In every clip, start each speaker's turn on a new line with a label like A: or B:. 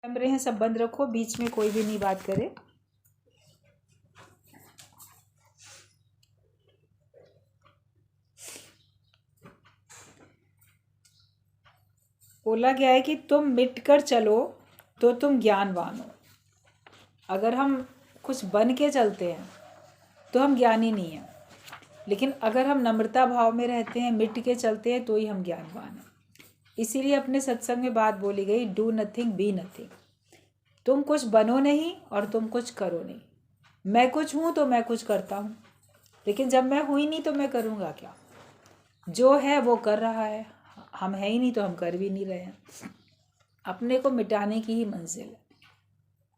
A: कैमरे हैं सब बंद रखो, बीच में कोई भी नहीं बात करे। बोला गया है कि तुम मिटकर चलो तो तुम ज्ञानवान हो। अगर हम कुछ बन के चलते हैं तो हम ज्ञानी नहीं हैं, लेकिन अगर हम नम्रता भाव में रहते हैं, मिट के चलते हैं, तो ही हम ज्ञानवान हैं। इसीलिए अपने सत्संग में बात बोली गई, डू नथिंग बी नथिंग। तुम कुछ बनो नहीं और तुम कुछ करो नहीं। मैं कुछ हूँ तो मैं कुछ करता हूँ, लेकिन जब मैं हुई नहीं तो मैं करूँगा क्या? जो है वो कर रहा है, हम है ही नहीं तो हम कर भी नहीं रहे हैं। अपने को मिटाने की ही मंजिल है।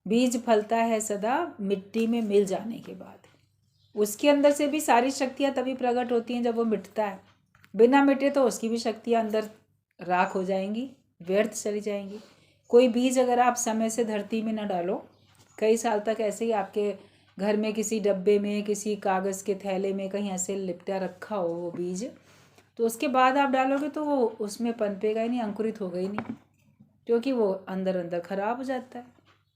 A: बीज फलता है सदा मिट्टी में मिल जाने के बाद। उसके अंदर से भी सारी शक्तियाँ तभी प्रकट होती हैं जब वो मिटता है। बिना मिटे तो उसकी भी शक्तियाँ अंदर राख हो जाएंगी, व्यर्थ चली जाएंगी। कोई बीज अगर आप समय से धरती में न डालो, कई साल तक ऐसे ही आपके घर में किसी डब्बे में, किसी कागज़ के थैले में कहीं ऐसे लिपटा रखा हो वो बीज, तो उसके बाद आप डालोगे तो वो उसमें पनपेगा ही नहीं, अंकुरित होगा ही नहीं, क्योंकि वो अंदर अंदर खराब हो जाता है।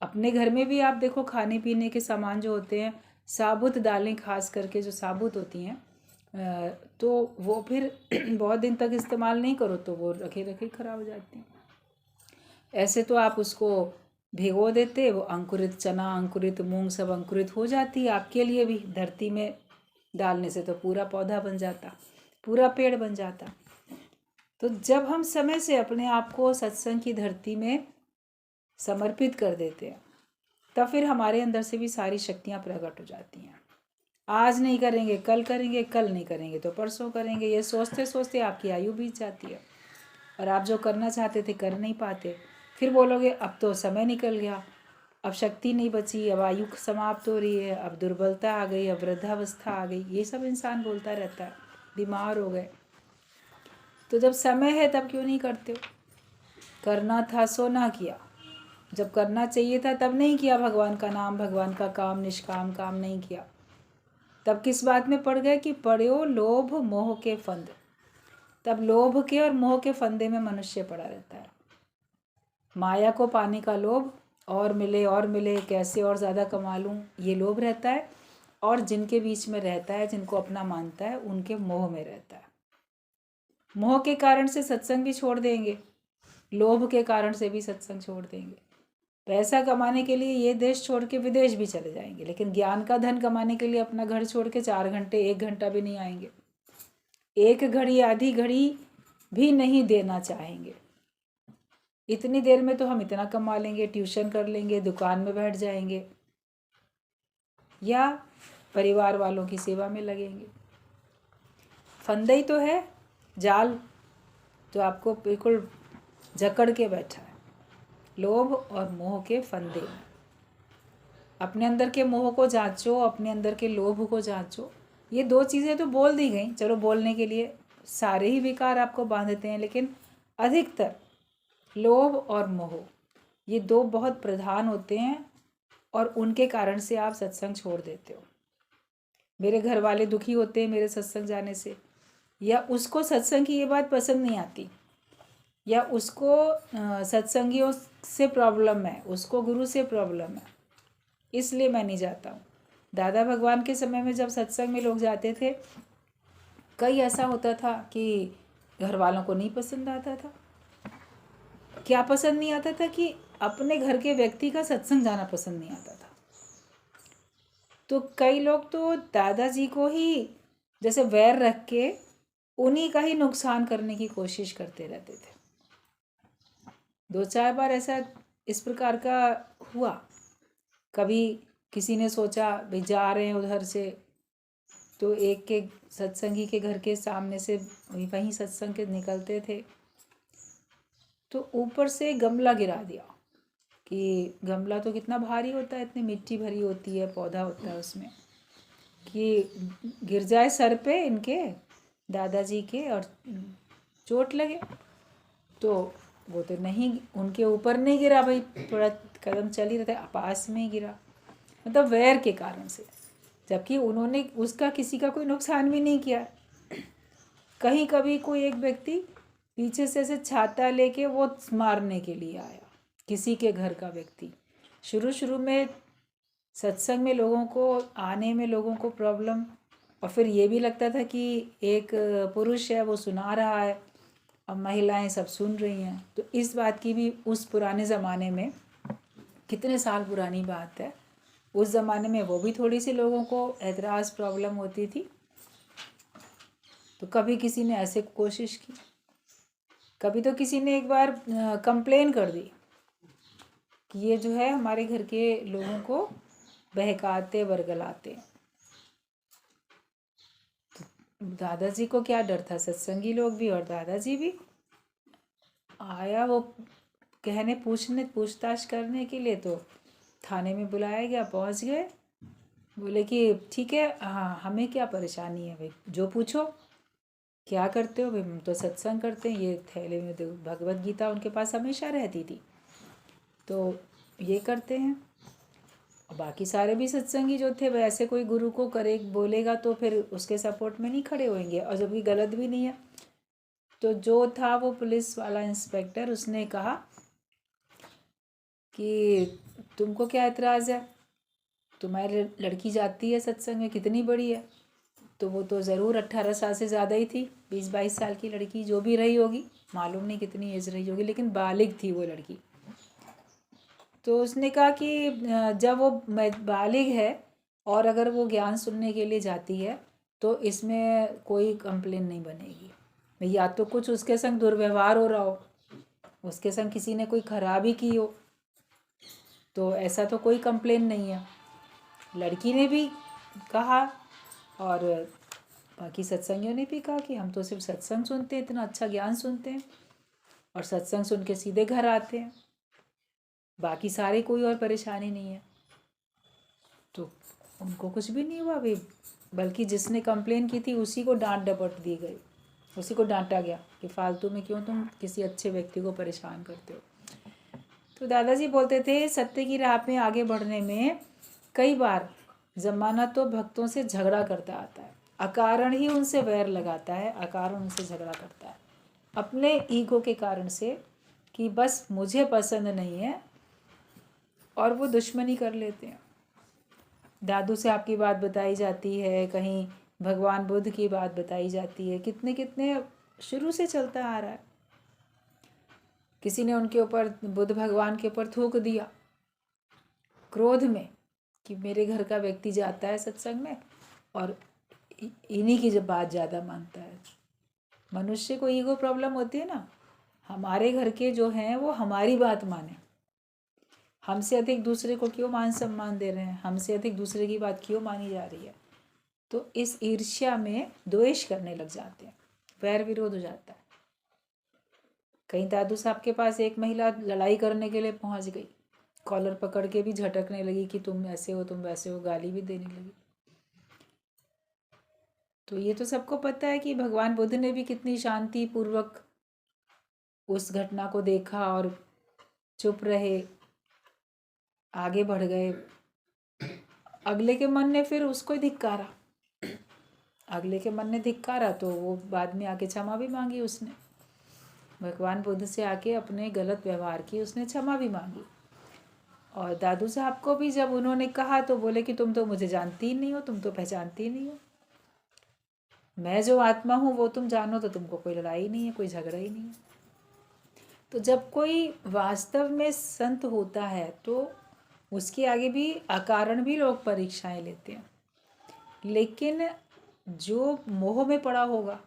A: अपने घर में भी आप देखो, खाने पीने के सामान जो होते हैं, साबुत दालें खास करके जो साबुत होती हैं, तो वो फिर बहुत दिन तक इस्तेमाल नहीं करो तो वो रखे रखे ख़राब हो जाती हैं। ऐसे तो आप उसको भिगो देते, वो अंकुरित चना, अंकुरित मूंग सब अंकुरित हो जाती है। आपके लिए भी धरती में डालने से तो पूरा पौधा बन जाता, पूरा पेड़ बन जाता। तो जब हम समय से अपने आप को सत्संग की धरती में समर्पित कर देते हैं, तब फिर हमारे अंदर से भी सारी शक्तियाँ प्रकट हो जाती हैं। आज नहीं करेंगे कल करेंगे, कल नहीं करेंगे तो परसों करेंगे, ये सोचते सोचते आपकी आयु बीत जाती है और आप जो करना चाहते थे कर नहीं पाते। फिर बोलोगे अब तो समय निकल गया, अब शक्ति नहीं बची, अब आयु समाप्त हो रही है, अब दुर्बलता आ गई, अब वृद्धावस्था आ गई। ये सब इंसान बोलता रहता है, बीमार हो गए। तो जब समय है तब क्यों नहीं करते हो? करना था सो ना किया, जब करना चाहिए था तब नहीं किया। भगवान का नाम, भगवान का काम, निष्काम काम नहीं किया। तब किस बात में पड़ गए कि पड़े हो लोभ मोह के फंद। तब लोभ के और मोह के फंदे में मनुष्य पड़ा रहता है। माया को पाने का लोभ, और मिले कैसे और ज़्यादा कमा लूँ, ये लोभ रहता है। और जिनके बीच में रहता है, जिनको अपना मानता है, उनके मोह में रहता है। मोह के कारण से सत्संग भी छोड़ देंगे, लोभ के कारण से भी सत्संग छोड़ देंगे। पैसा कमाने के लिए ये देश छोड़ के विदेश भी चले जाएंगे, लेकिन ज्ञान का धन कमाने के लिए अपना घर छोड़ के 4 घंटे 1 घंटा भी नहीं आएंगे, 1 घड़ी आधी घड़ी भी नहीं देना चाहेंगे। इतनी देर में तो हम इतना कमा लेंगे, ट्यूशन कर लेंगे, दुकान में बैठ जाएंगे या परिवार वालों की सेवा में लगेंगे। फंदा ही तो है, जाल जो आपको बिल्कुल जकड़ के बैठा है, लोभ और मोह के फंदे। अपने अंदर के मोह को जांचो, अपने अंदर के लोभ को जांचो। ये 2 चीज़ें तो बोल दी गई, चलो बोलने के लिए सारे ही विकार आपको बांधते हैं, लेकिन अधिकतर लोभ और मोह, ये 2 बहुत प्रधान होते हैं और उनके कारण से आप सत्संग छोड़ देते हो। मेरे घर वाले दुखी होते हैं मेरे सत्संग जाने से, या उसको सत्संग की ये बात पसंद नहीं आती, या उसको सत्संगियों से प्रॉब्लम है, उसको गुरु से प्रॉब्लम है, इसलिए मैं नहीं जाता हूँ। दादा भगवान के समय में जब सत्संग में लोग जाते थे, कई ऐसा होता था कि घर वालों को नहीं पसंद आता था। क्या पसंद नहीं आता था? कि अपने घर के व्यक्ति का सत्संग जाना पसंद नहीं आता था। तो कई लोग तो दादाजी को ही जैसे वैर रख के उन्हीं का ही नुकसान करने की कोशिश करते रहते थे। 2-4 बार ऐसा इस प्रकार का हुआ। कभी किसी ने सोचा भाई जा रहे हैं उधर से, तो एक के सत्संगी के घर के सामने से वहीं सत्संग के निकलते थे, तो ऊपर से गमला गिरा दिया। कि गमला तो कितना भारी होता है, इतनी मिट्टी भरी होती है, पौधा होता है उसमें, कि गिर जाए सर पे इनके दादाजी के और चोट लगे। तो वो तो नहीं, उनके ऊपर नहीं गिरा भाई, थोड़ा कदम चल ही रहता है, पास में ही गिरा, मतलब वैर के कारण से, जबकि उन्होंने उसका किसी का कोई नुकसान भी नहीं किया। कहीं कभी कोई एक व्यक्ति पीछे से ऐसे छाता लेके वो मारने के लिए आया, किसी के घर का व्यक्ति। शुरू शुरू में सत्संग में लोगों को आने में लोगों को प्रॉब्लम, और फिर ये भी लगता था कि एक पुरुष है वो सुना रहा है और महिलाएं सब सुन रही हैं। तो इस बात की भी उस पुराने ज़माने में, कितने साल पुरानी बात है, उस ज़माने में वो भी थोड़ी सी लोगों को एतराज़ प्रॉब्लम होती थी। तो कभी किसी ने ऐसे कोशिश की, कभी तो किसी ने एक बार कंप्लेन कर दी कि ये जो है हमारे घर के लोगों को बहकाते बरगलाते। तो दादाजी को क्या डर था, सत्संगी लोग भी और दादाजी भी। आया वो कहने पूछताछ करने के लिए, तो थाने में बुलाया गया, पहुंच गए। बोले कि ठीक है, हाँ हमें क्या परेशानी है भाई, जो पूछो क्या करते हो भाई। हम तो सत्संग करते हैं, ये थैले में तो भगवत गीता उनके पास हमेशा रहती थी, तो ये करते हैं। बाकी सारे भी सत्संगी जो थे वैसे, कोई गुरु को करे बोलेगा तो फिर उसके सपोर्ट में नहीं खड़े होंगे, और जबकि गलत भी नहीं है। तो जो था वो पुलिस वाला इंस्पेक्टर, उसने कहा कि तुमको क्या एतराज़ है, तुम्हारी लड़की जाती है सत्संग में, कितनी बड़ी है। तो वो तो ज़रूर 18 साल से ज़्यादा ही थी, 20-22 साल की लड़की जो भी रही होगी, मालूम नहीं कितनी एज रही होगी, लेकिन बालिग थी वो लड़की। तो उसने कहा कि जब वो बालिग है और अगर वो ज्ञान सुनने के लिए जाती है तो इसमें कोई कंप्लेन नहीं बनेगी। या तो कुछ उसके संग दुर्व्यवहार हो रहा हो, उसके संग किसी ने कोई खराबी की हो, तो ऐसा तो कोई कंप्लेन नहीं है। लड़की ने भी कहा और बाकी सत्संगियों ने भी कहा कि हम तो सिर्फ सत्संग सुनते हैं, इतना अच्छा ज्ञान सुनते हैं और सत्संग सुन के सीधे घर आते हैं, बाकी सारे कोई और परेशानी नहीं है। तो उनको कुछ भी नहीं हुआ भाई, बल्कि जिसने कंप्लेन की थी उसी को डांट डपट दी गई, उसी को डांटा गया कि फालतू में क्यों तुम किसी अच्छे व्यक्ति को परेशान करते हो। तो दादाजी बोलते थे सत्य की राह में आगे बढ़ने में कई बार ज़माना तो भक्तों से झगड़ा करता आता है, अकारण ही उनसे वैर लगाता है, अकारण उनसे झगड़ा करता है अपने ईगो के कारण से कि बस मुझे पसंद नहीं है, और वो दुश्मनी कर लेते हैं। दादू से आपकी बात बताई जाती है, कहीं भगवान बुद्ध की बात बताई जाती है, कितने कितने शुरू से चलता आ रहा है। किसी ने उनके ऊपर, बुद्ध भगवान के ऊपर थूक दिया क्रोध में कि मेरे घर का व्यक्ति जाता है सत्संग में और इन्हीं की जब बात ज़्यादा मानता है। मनुष्य को ईगो प्रॉब्लम होती है ना, हमारे घर के जो हैं वो हमारी बात माने, हमसे अधिक दूसरे को क्यों मान सम्मान दे रहे हैं, हमसे अधिक दूसरे की बात क्यों मानी जा रही है। तो इस ईर्ष्या में द्वेष करने लग जाते हैं, वैर विरोध हो जाता है। कहीं दादू साहब के पास एक महिला लड़ाई करने के लिए पहुंच गई, कॉलर पकड़ के भी झटकने लगी कि तुम ऐसे हो तुम वैसे हो, गाली भी देने लगी। तो ये तो सबको पता है कि भगवान बुद्ध ने भी कितनी शांति पूर्वक उस घटना को देखा और चुप रहे, आगे बढ़ गए। अगले के मन ने फिर उसको ही धिक्कारा, अगले के मन ने धिक्कारा तो वो बाद में आके क्षमा भी मांगी उसने, भगवान बुद्ध से आके अपने गलत व्यवहार की उसने क्षमा भी मांगी। और दादू साहब को भी जब उन्होंने कहा तो बोले कि तुम तो मुझे जानती ही नहीं हो, तुम तो पहचानती ही नहीं हो, मैं जो आत्मा हूँ वो तुम जानो तो तुमको कोई लड़ाई नहीं है, कोई झगड़ा ही नहीं है। तो जब कोई वास्तव में संत होता है तो उसके आगे भी अकारण भी लोग परीक्षाएं लेते हैं, लेकिन जो मोह में पड़ा होगा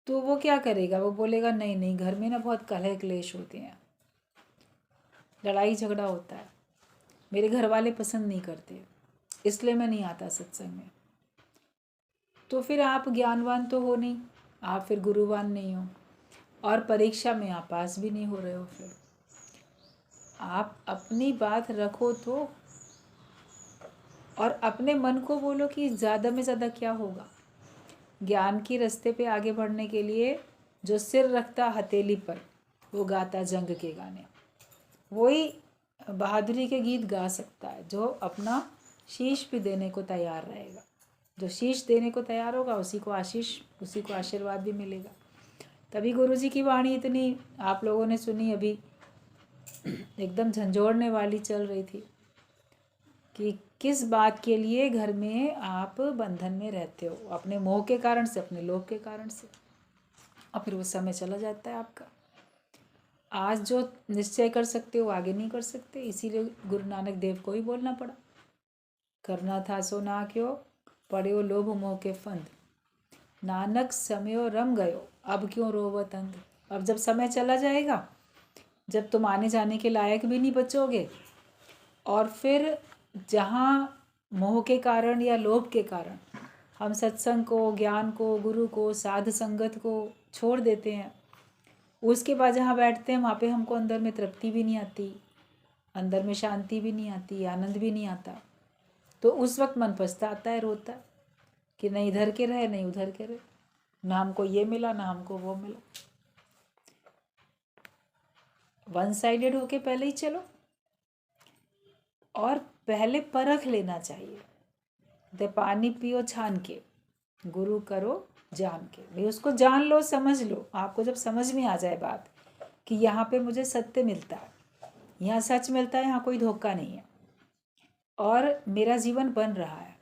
A: तो वो क्या करेगा, वो बोलेगा नहीं नहीं, घर में ना बहुत कलह क्लेश होते हैं, लड़ाई झगड़ा होता है, मेरे घर वाले पसंद नहीं करते, इसलिए मैं नहीं आता सत्संग में। तो फिर आप ज्ञानवान तो हो नहीं, आप फिर गुरुवान नहीं हो, और परीक्षा में आप पास भी नहीं हो रहे हो। फिर आप अपनी बात रखो तो, और अपने मन को बोलो कि ज़्यादा में ज़्यादा क्या होगा। ज्ञान की रास्ते पे आगे बढ़ने के लिए जो सिर रखता हथेली पर वो गाता जंग के गाने, वही बहादुरी के गीत गा सकता है जो अपना शीश भी देने को तैयार रहेगा। जो शीश देने को तैयार होगा उसी को आशीष, उसी को आशीर्वाद भी मिलेगा। तभी गुरुजी की वाणी इतनी आप लोगों ने सुनी अभी एकदम झंझोड़ने वाली चल रही थी कि किस बात के लिए घर में आप बंधन में रहते हो, अपने मोह के कारण से, अपने लोभ के कारण से, और फिर वो समय चला जाता है आपका। आज जो निश्चय कर सकते हो आगे नहीं कर सकते, इसीलिए गुरु नानक देव को ही बोलना पड़ा, करना था सो ना क्यों, पड़े लोभ मोह के फंद, नानक समयो रम गयो, अब क्यों रोवत अंध। अब जब समय चला जाएगा, जब तुम आने जाने के लायक भी नहीं बचोगे, और फिर जहाँ मोह के कारण या लोभ के कारण हम सत्संग को, ज्ञान को, गुरु को, साध संगत को छोड़ देते हैं, उसके बाद जहाँ बैठते हैं वहाँ पे हमको अंदर में तृप्ति भी नहीं आती, अंदर में शांति भी नहीं आती, आनंद भी नहीं आता। तो उस वक्त मन पछताता है, रोता है कि नहीं इधर के रहे नहीं उधर के रहे, ना हमको ये मिला ना हमको वो मिला। वन साइडेड होके पहले ही चलो, और पहले परख लेना चाहिए। दे पानी पियो छान के, गुरु करो जान के। भाई उसको जान लो, समझ लो। आपको जब समझ में आ जाए बात कि यहाँ पे मुझे सत्य मिलता है, यहाँ सच मिलता है, यहाँ कोई धोखा नहीं है, और मेरा जीवन बन रहा है,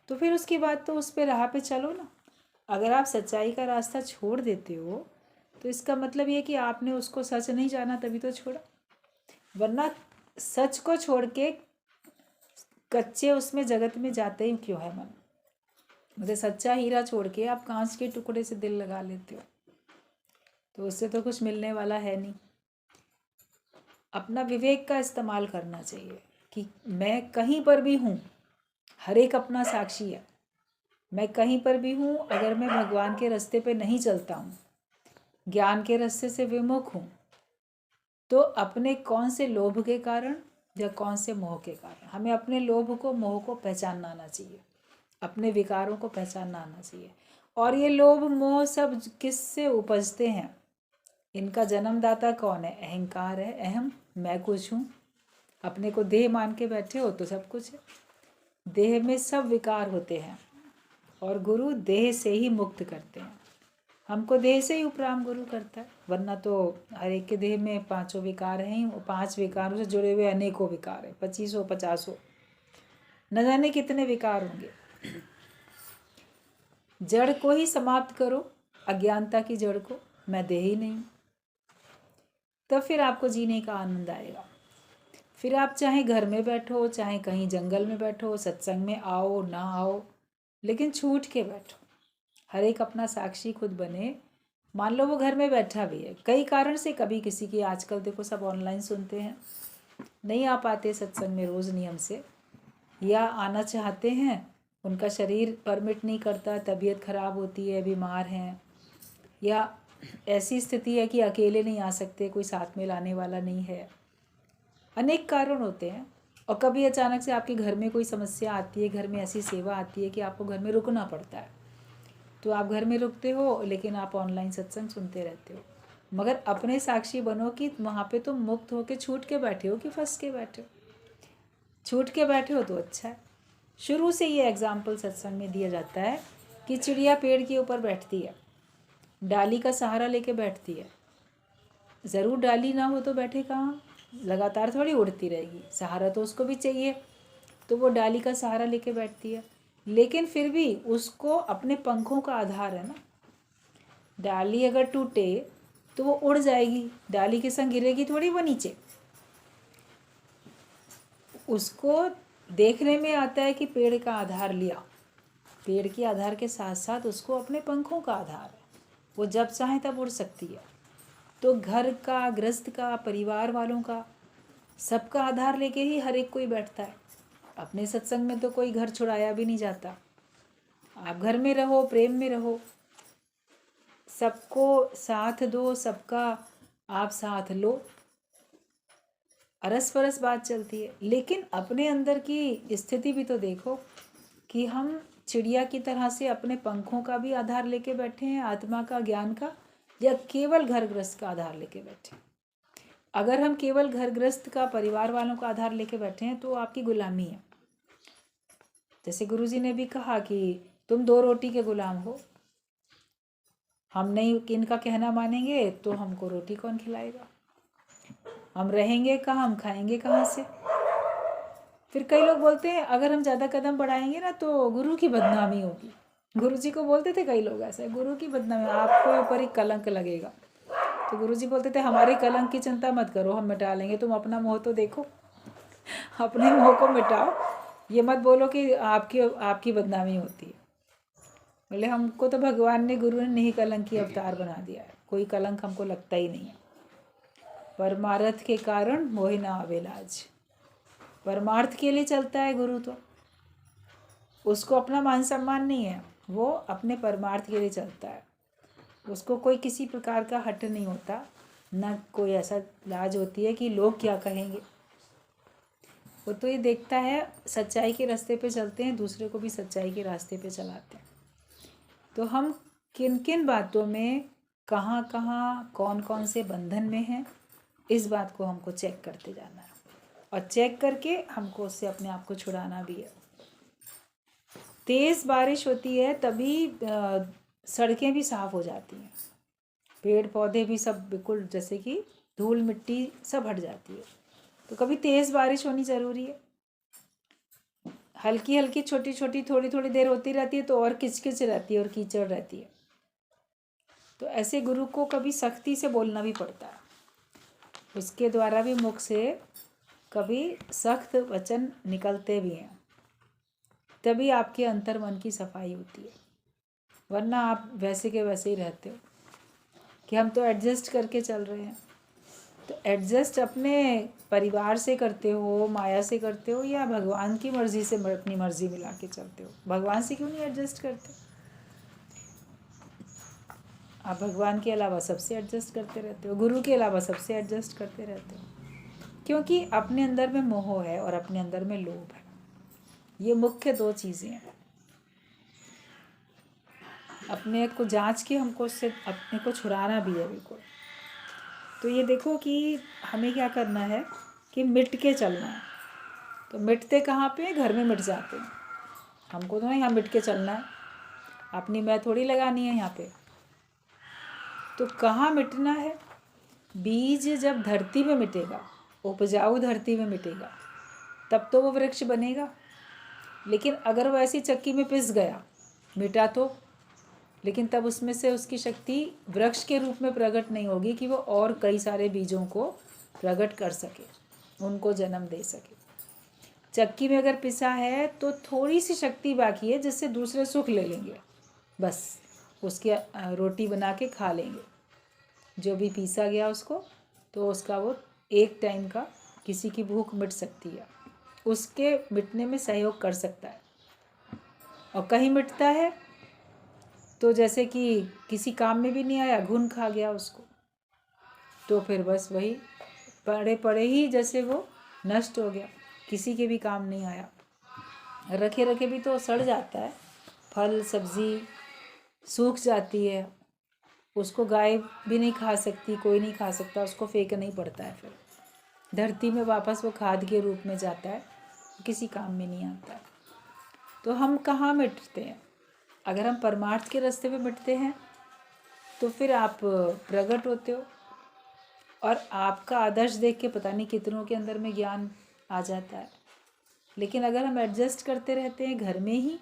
A: तो फिर उसके बाद तो उस पर राह पे चलो ना। अगर आप सच्चाई का रास्ता छोड़ देते हो तो इसका मतलब ये कि आपने उसको सच नहीं जाना, तभी तो छोड़ा। वरना सच को छोड़ के कच्चे उसमें जगत में जाते ही क्यों है मन। मुझे सच्चा हीरा छोड़ के आप कांच के टुकड़े से दिल लगा लेते हो, तो उससे तो कुछ मिलने वाला है नहीं। अपना विवेक का इस्तेमाल करना चाहिए कि मैं कहीं पर भी हूँ, हर एक अपना साक्षी है। मैं कहीं पर भी हूँ, अगर मैं भगवान के रास्ते पे नहीं चलता हूँ, ज्ञान के रास्ते से विमुख हूँ, तो अपने कौन से लोभ के कारण या कौन से मोह के कारण, हमें अपने लोभ को, मोह को पहचानना आना चाहिए, अपने विकारों को पहचानना आना चाहिए। और ये लोभ मोह सब किससे उपजते हैं, इनका जन्मदाता कौन है? अहंकार है। अहम, मैं कुछ हूँ। अपने को देह मान के बैठे हो तो सब कुछ है। देह में सब विकार होते हैं, और गुरु देह से ही मुक्त करते हैं। हमको देह से ही उपराम गुरु करता है, वरना तो हर एक के देह में पांचों विकार हैं, 5 विकारों से जुड़े हुए अनेकों विकार हैं, 25 50 न जाने कितने विकार होंगे। जड़ को ही समाप्त करो, अज्ञानता की जड़ को, मैं देह ही नहीं, तब फिर आपको जीने का आनंद आएगा। फिर आप चाहे घर में बैठो, चाहे कहीं जंगल में बैठो, सत्संग में आओ ना आओ, लेकिन छूट के बैठो। हर एक अपना साक्षी खुद बने। मान लो वो घर में बैठा भी है, कई कारण से, कभी किसी की, आजकल देखो सब ऑनलाइन सुनते हैं, नहीं आ पाते सत्संग में रोज़ नियम से, या आना चाहते हैं, उनका शरीर परमिट नहीं करता, तबीयत खराब होती है, बीमार हैं, या ऐसी स्थिति है कि अकेले नहीं आ सकते, कोई साथ में लाने वाला नहीं है। अनेक कारण होते हैं। और कभी अचानक से आपके घर में कोई समस्या आती है, घर में ऐसी सेवा आती है कि आपको घर में रुकना पड़ता है, तो आप घर में रुकते हो, लेकिन आप ऑनलाइन सत्संग सुनते रहते हो। मगर अपने साक्षी बनो कि वहाँ पे तुम मुक्त होके छूट के बैठे हो कि फंस के बैठे हो। छूट के बैठे हो तो अच्छा है। शुरू से ये एग्जाम्पल सत्संग में दिया जाता है कि चिड़िया पेड़ के ऊपर बैठती है, डाली का सहारा लेके बैठती है। ज़रूर डाली ना हो तो बैठे कहाँ, लगातार थोड़ी उड़ती रहेगी, सहारा तो उसको भी चाहिए, तो वो डाली का सहारा लेके बैठती है। लेकिन फिर भी उसको अपने पंखों का आधार है ना। डाली अगर टूटे तो वो उड़ जाएगी, डाली के संग गिरेगी थोड़ी वो नीचे। उसको देखने में आता है कि पेड़ का आधार लिया, पेड़ के आधार के साथ साथ उसको अपने पंखों का आधार है, वो जब चाहे तब उड़ सकती है। तो घर का, गृहस्थ का, परिवार वालों का, सबका आधार लेके ही हर एक कोई बैठता है। अपने सत्संग में तो कोई घर छुड़ाया भी नहीं जाता। आप घर में रहो, प्रेम में रहो, सबको साथ दो, सबका आप साथ लो, अरस परस बात चलती है। लेकिन अपने अंदर की स्थिति भी तो देखो कि हम चिड़िया की तरह से अपने पंखों का भी आधार लेके बैठे हैं, आत्मा का, ज्ञान का, या केवल घर गृहस्थ का आधार लेके बैठे। अगर हम केवल घर गृहस्थ का, परिवार वालों का आधार लेके बैठे हैं तो आपकी गुलामी है। जैसे गुरुजी ने भी कहा कि तुम 2 रोटी के गुलाम हो, हम नहीं इनका कहना मानेंगे तो हमको रोटी कौन खिलाएगा। हम रहेंगे कहाँ, हम खाएंगे कहाँ से। फिर कई लोग बोलते हैं अगर हम ज़्यादा कदम बढ़ाएंगे ना तो गुरु की बदनामी होगी। गुरु जी को बोलते थे कई लोग ऐसा, गुरु की बदनामी, आपको ऊपर ही कलंक लगेगा। तो गुरु जी बोलते थे हमारे कलंक की चिंता मत करो, हम मिटा लेंगे, तुम अपना मोह तो देखो, अपने मोह को मिटाओ, ये मत बोलो कि आपकी बदनामी होती है। बोले हमको तो भगवान ने, गुरु ने नहीं कलंकी अवतार बना दिया है, कोई कलंक हमको लगता ही नहीं है। परमार्थ के कारण मोहि ना आवे लाज। परमार्थ के लिए चलता है गुरु, तो उसको अपना मान सम्मान नहीं है, वो अपने परमार्थ के लिए चलता है। उसको कोई किसी प्रकार का हट नहीं होता, ना कोई ऐसा लाज होती है कि लोग क्या कहेंगे। वो तो ये देखता है सच्चाई के रास्ते पे चलते हैं, दूसरे को भी सच्चाई के रास्ते पे चलाते हैं। तो हम किन किन बातों में, कहाँ कहाँ, कौन कौन से बंधन में हैं, इस बात को हमको चेक करते जाना है, और चेक करके हमको उससे अपने आप को छुड़ाना भी है। तेज़ बारिश होती है तभी सड़कें भी साफ़ हो जाती हैं, पेड़ पौधे भी सब बिल्कुल जैसे कि धूल मिट्टी सब हट जाती है। तो कभी तेज़ बारिश होनी ज़रूरी है। हल्की हल्की छोटी छोटी थोड़ी थोड़ी देर होती रहती है तो और किचकिच रहती है और कीचड़ रहती है। तो ऐसे गुरु को कभी सख्ती से बोलना भी पड़ता है, उसके द्वारा भी मुख से कभी सख्त वचन निकलते भी हैं, तभी आपके अंतर मन की सफाई होती है। वरना आप वैसे के वैसे ही रहते हो कि हम तो एडजस्ट करके चल रहे हैं। तो एडजस्ट अपने परिवार से करते हो, माया से करते हो, या भगवान की मर्ज़ी से अपनी मर्ज़ी मिला के चलते हो? भगवान से क्यों नहीं एडजस्ट करते? आप भगवान के अलावा सबसे एडजस्ट करते रहते हो, गुरु के अलावा सबसे एडजस्ट करते रहते हो, क्योंकि अपने अंदर में मोह है और अपने अंदर में लोभ है। ये मुख्य दो चीज़ें हैं। अपने को जांच के हमको उससे अपने को छुड़ाना भी है बिल्कुल। तो ये देखो कि हमें क्या करना है कि मिट के चलना है। तो मिटते कहाँ पे? घर में मिट जाते हैं। हमको तो नहीं यहाँ मिट के चलना है, अपनी मैं थोड़ी लगानी है यहाँ पे। तो कहाँ मिटना है? बीज जब धरती में मिटेगा, उपजाऊ धरती में मिटेगा, तब तो वो वृक्ष बनेगा। लेकिन अगर वो ऐसी चक्की में पिस गया, मिटा तो, लेकिन तब उसमें से उसकी शक्ति वृक्ष के रूप में प्रकट नहीं होगी कि वो और कई सारे बीजों को प्रकट कर सके, उनको जन्म दे सके। चक्की में अगर पिसा है तो थोड़ी सी शक्ति बाकी है जिससे दूसरे सुख ले लेंगे, बस उसकी रोटी बना के खा लेंगे जो भी पीसा गया उसको, तो उसका वो एक टाइम का किसी की भूख मिट सकती है, उसके मिटने में सहयोग कर सकता है। और कहीं मिटता है तो जैसे कि किसी काम में भी नहीं आया, घुन खा गया उसको, तो फिर बस वही पड़े पड़े ही जैसे वो नष्ट हो गया, किसी के भी काम नहीं आया। रखे रखे भी तो सड़ जाता है, फल सब्ज़ी सूख जाती है, उसको गाय भी नहीं खा सकती, कोई नहीं खा सकता, उसको फेंकना ही पड़ता है। फिर धरती में वापस वो खाद के रूप में जाता है, किसी काम में नहीं आता। तो हम कहाँ मिटते हैं? अगर हम परमार्थ के रास्ते पे मिटते हैं तो फिर आप प्रकट होते हो, और आपका आदर्श देख के पता नहीं कितनों के अंदर में ज्ञान आ जाता है। लेकिन अगर हम एडजस्ट करते रहते हैं घर में ही,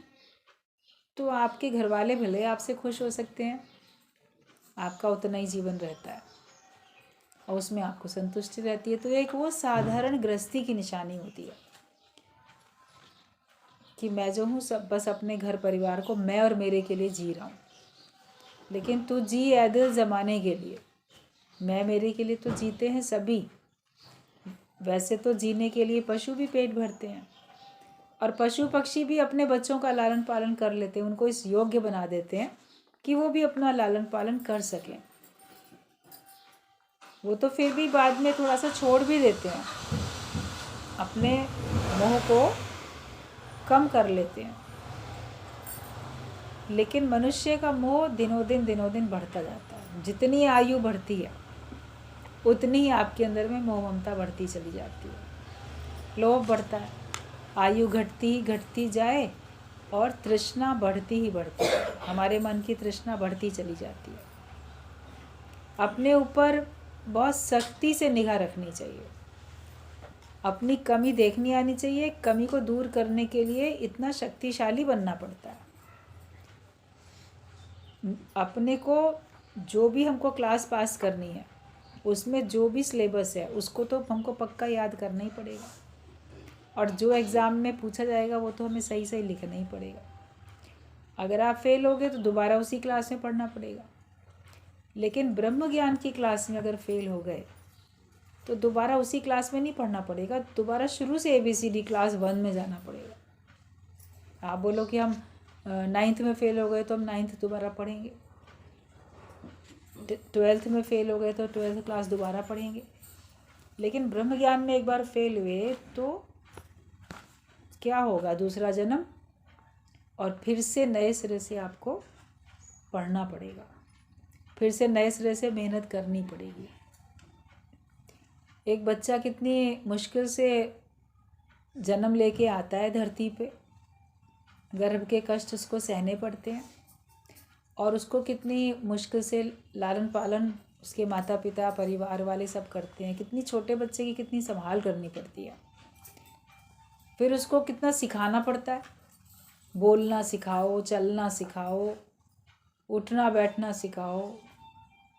A: तो आपके घर वाले भले आपसे खुश हो सकते हैं, आपका उतना ही जीवन रहता है और उसमें आपको संतुष्टि रहती है। तो एक वो साधारण गृहस्थी की निशानी होती है कि मैं जो हूँ सब बस अपने घर परिवार को मैं और मेरे के लिए जी रहा हूँ। लेकिन तू जी ऐदल ज़माने के लिए, मैं मेरे के लिए तो जीते हैं सभी। वैसे तो जीने के लिए पशु भी पेट भरते हैं, और पशु पक्षी भी अपने बच्चों का लालन पालन कर लेते हैं, उनको इस योग्य बना देते हैं कि वो भी अपना लालन पालन कर सकें। वो तो फिर भी बाद में थोड़ा सा छोड़ भी देते हैं, अपने मोह को कम कर लेते हैं। लेकिन मनुष्य का मोह दिनों दिन बढ़ता जाता है। जितनी आयु बढ़ती है उतनी ही आपके अंदर में मोह ममता बढ़ती चली जाती है, लोभ बढ़ता है, आयु घटती जाए और तृष्णा बढ़ती ही बढ़ती है। हमारे मन की तृष्णा बढ़ती चली जाती है। अपने ऊपर बहुत सख्ती से निगाह रखनी चाहिए। अपनी कमी देखनी आनी चाहिए। कमी को दूर करने के लिए इतना शक्तिशाली बनना पड़ता है। अपने को जो भी हमको क्लास पास करनी है, उसमें जो भी सिलेबस है उसको तो हमको पक्का याद करना ही पड़ेगा, और जो एग्ज़ाम में पूछा जाएगा वो तो हमें सही सही लिखना ही पड़ेगा। अगर आप फेल हो गए तो दोबारा उसी क्लास में पढ़ना पड़ेगा। लेकिन ब्रह्म ज्ञान की क्लास में अगर फेल हो गए तो दोबारा उसी क्लास में नहीं पढ़ना पड़ेगा, दोबारा शुरू से ABCD क्लास 1 में जाना पड़ेगा। आप बोलो कि हम 9th में फेल हो गए तो हम 9th दोबारा पढ़ेंगे, 12th में फेल हो गए तो 12th क्लास दोबारा पढ़ेंगे। लेकिन ब्रह्म ज्ञान में एक बार फेल हुए तो क्या होगा, दूसरा जन्म, और फिर से नए सिरे से आपको पढ़ना पड़ेगा, फिर से नए सिरे से मेहनत करनी पड़ेगी। एक बच्चा कितनी मुश्किल से जन्म लेके आता है धरती पे, गर्भ के कष्ट उसको सहने पड़ते हैं, और उसको कितनी मुश्किल से लालन पालन उसके माता पिता परिवार वाले सब करते हैं। कितनी छोटे बच्चे की कितनी संभाल करनी पड़ती है। फिर उसको कितना सिखाना पड़ता है, बोलना सिखाओ, चलना सिखाओ, उठना बैठना सिखाओ।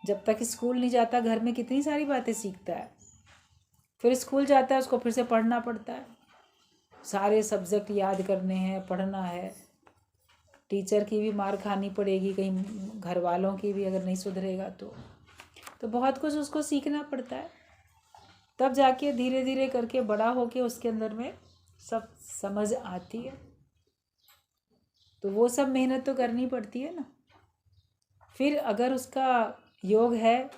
A: जब तक स्कूल नहीं जाता घर में कितनी सारी बातें सीखता है। फिर स्कूल जाता है, उसको फिर से पढ़ना पड़ता है, सारे सब्जेक्ट याद करने हैं, पढ़ना है। टीचर की भी मार खानी पड़ेगी, कहीं घर वालों की भी अगर नहीं सुधरेगा तो बहुत कुछ उसको सीखना पड़ता है। तब जाके धीरे धीरे करके बड़ा होके उसके अंदर में सब समझ आती है। तो वो सब मेहनत तो करनी पड़ती है ना। फिर अगर उसका योग है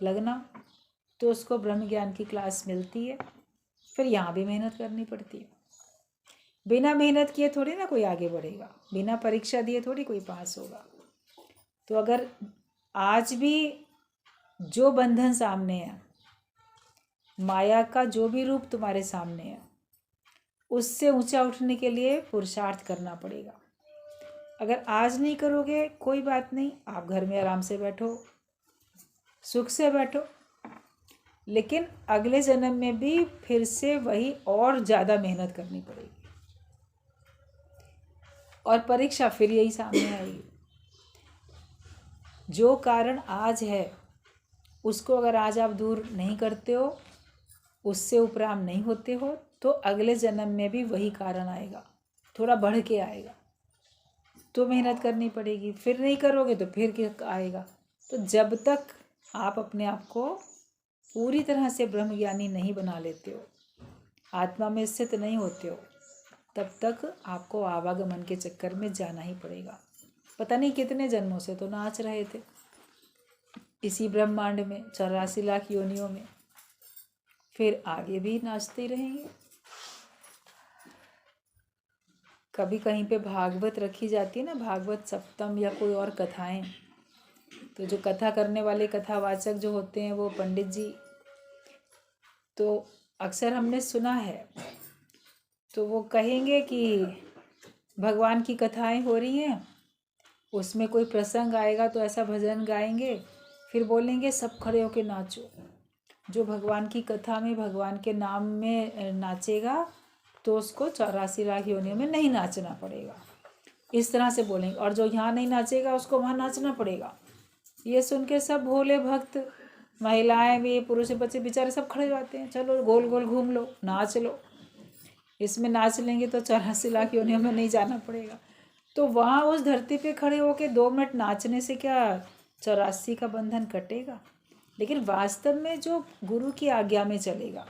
A: लगना तो उसको ब्रह्म ज्ञान की क्लास मिलती है। फिर यहाँ भी मेहनत करनी पड़ती है। बिना मेहनत किए थोड़ी ना कोई आगे बढ़ेगा, बिना परीक्षा दिए थोड़ी कोई पास होगा। तो अगर आज भी जो बंधन सामने है, माया का जो भी रूप तुम्हारे सामने है, उससे ऊंचा उठने के लिए पुरुषार्थ करना पड़ेगा। अगर आज नहीं करोगे कोई बात नहीं, आप घर में आराम से बैठो, सुख से बैठो, लेकिन अगले जन्म में भी फिर से वही और ज़्यादा मेहनत करनी पड़ेगी, और परीक्षा फिर यही सामने आएगी। जो कारण आज है उसको अगर आज आप दूर नहीं करते हो, उससे उपराम नहीं होते हो, तो अगले जन्म में भी वही कारण आएगा, थोड़ा बढ़ के आएगा, तो मेहनत करनी पड़ेगी। फिर नहीं करोगे तो फिर क्या आएगा। तो जब तक आप अपने आप को पूरी तरह से ब्रह्मज्ञानी नहीं बना लेते हो, आत्मा में स्थित नहीं होते हो, तब तक आपको आवागमन के चक्कर में जाना ही पड़ेगा। पता नहीं कितने जन्मों से तो नाच रहे थे इसी ब्रह्मांड में, 84 लाख योनियों में, फिर आगे भी नाचते रहेंगे। कभी कहीं पे भागवत रखी जाती है ना, भागवत सप्तम या कोई और कथाएं, तो जो कथा करने वाले कथावाचक जो होते हैं वो पंडित जी, तो अक्सर हमने सुना है, तो वो कहेंगे कि भगवान की कथाएं हो रही हैं, उसमें कोई प्रसंग आएगा तो ऐसा भजन गाएंगे, फिर बोलेंगे सब खड़े होके नाचो। जो भगवान की कथा में भगवान के नाम में नाचेगा तो उसको 84 लाख योनियों में नहीं नाचना पड़ेगा, इस तरह से बोलेंगे। और जो यहाँ नहीं नाचेगा उसको वहाँ नाचना पड़ेगा। ये सुन के सब भोले भक्त, महिलाएं भी, पुरुष बच्चे बेचारे सब खड़े जाते हैं, चलो गोल गोल घूम लो, नाच लो। इसमें नाच लेंगे तो 84 लाख योनियों में नहीं जाना पड़ेगा। तो वहाँ उस धरती पे खड़े होके 2 मिनट नाचने से क्या 84 का बंधन कटेगा? लेकिन वास्तव में जो गुरु की आज्ञा में चलेगा,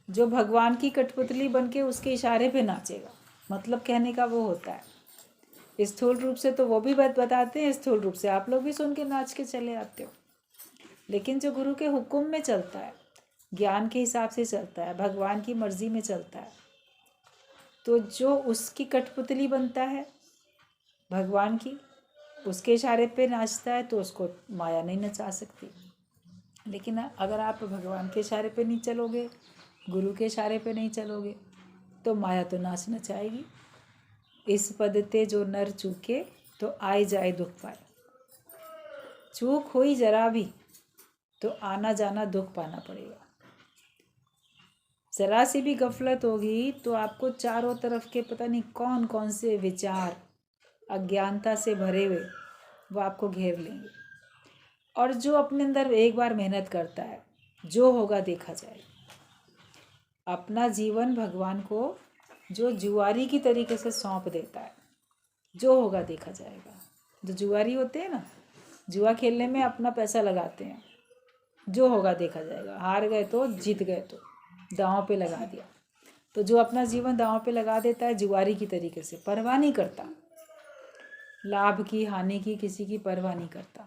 A: जो भगवान की कठपुतली बन के उसके इशारे पे नाचेगा, मतलब कहने का वो होता है। स्थूल रूप से तो वो भी बताते हैं, स्थूल रूप से आप लोग भी सुन के नाच के चले आते हो। लेकिन जो गुरु के हुक्म में चलता है, ज्ञान के हिसाब से चलता है, भगवान की मर्जी में चलता है, तो जो उसकी कठपुतली बनता है भगवान की, उसके इशारे पे नाचता है, तो उसको माया नहीं नचा सकती। लेकिन अगर आप भगवान के इशारे पे नहीं चलोगे, गुरु के इशारे पे नहीं चलोगे, तो माया तो नाच नचाएगी। इस पद ते जो नर चूके तो आए जाए दुख पाए। चूक हुई जरा भी तो आना जाना दुख पाना पड़ेगा। ज़रा सी भी गफलत होगी तो आपको चारों तरफ के पता नहीं कौन कौन से विचार अज्ञानता से भरे हुए वो आपको घेर लेंगे। और जो अपने अंदर एक बार मेहनत करता है, जो होगा देखा जाएगा। अपना जीवन भगवान को जो जुआरी की तरीके से सौंप देता है, जो होगा देखा जाएगा। जो जुआरी होते हैं ना, जुआ खेलने में अपना पैसा लगाते हैं, जो होगा देखा जाएगा। हार गए तो, जीत गए तो, दांव पे लगा दिया। तो जो अपना जीवन दांव पे लगा देता है जुआरी की तरीके से, परवाह नहीं करता, लाभ की हानि की किसी की परवाह नहीं करता।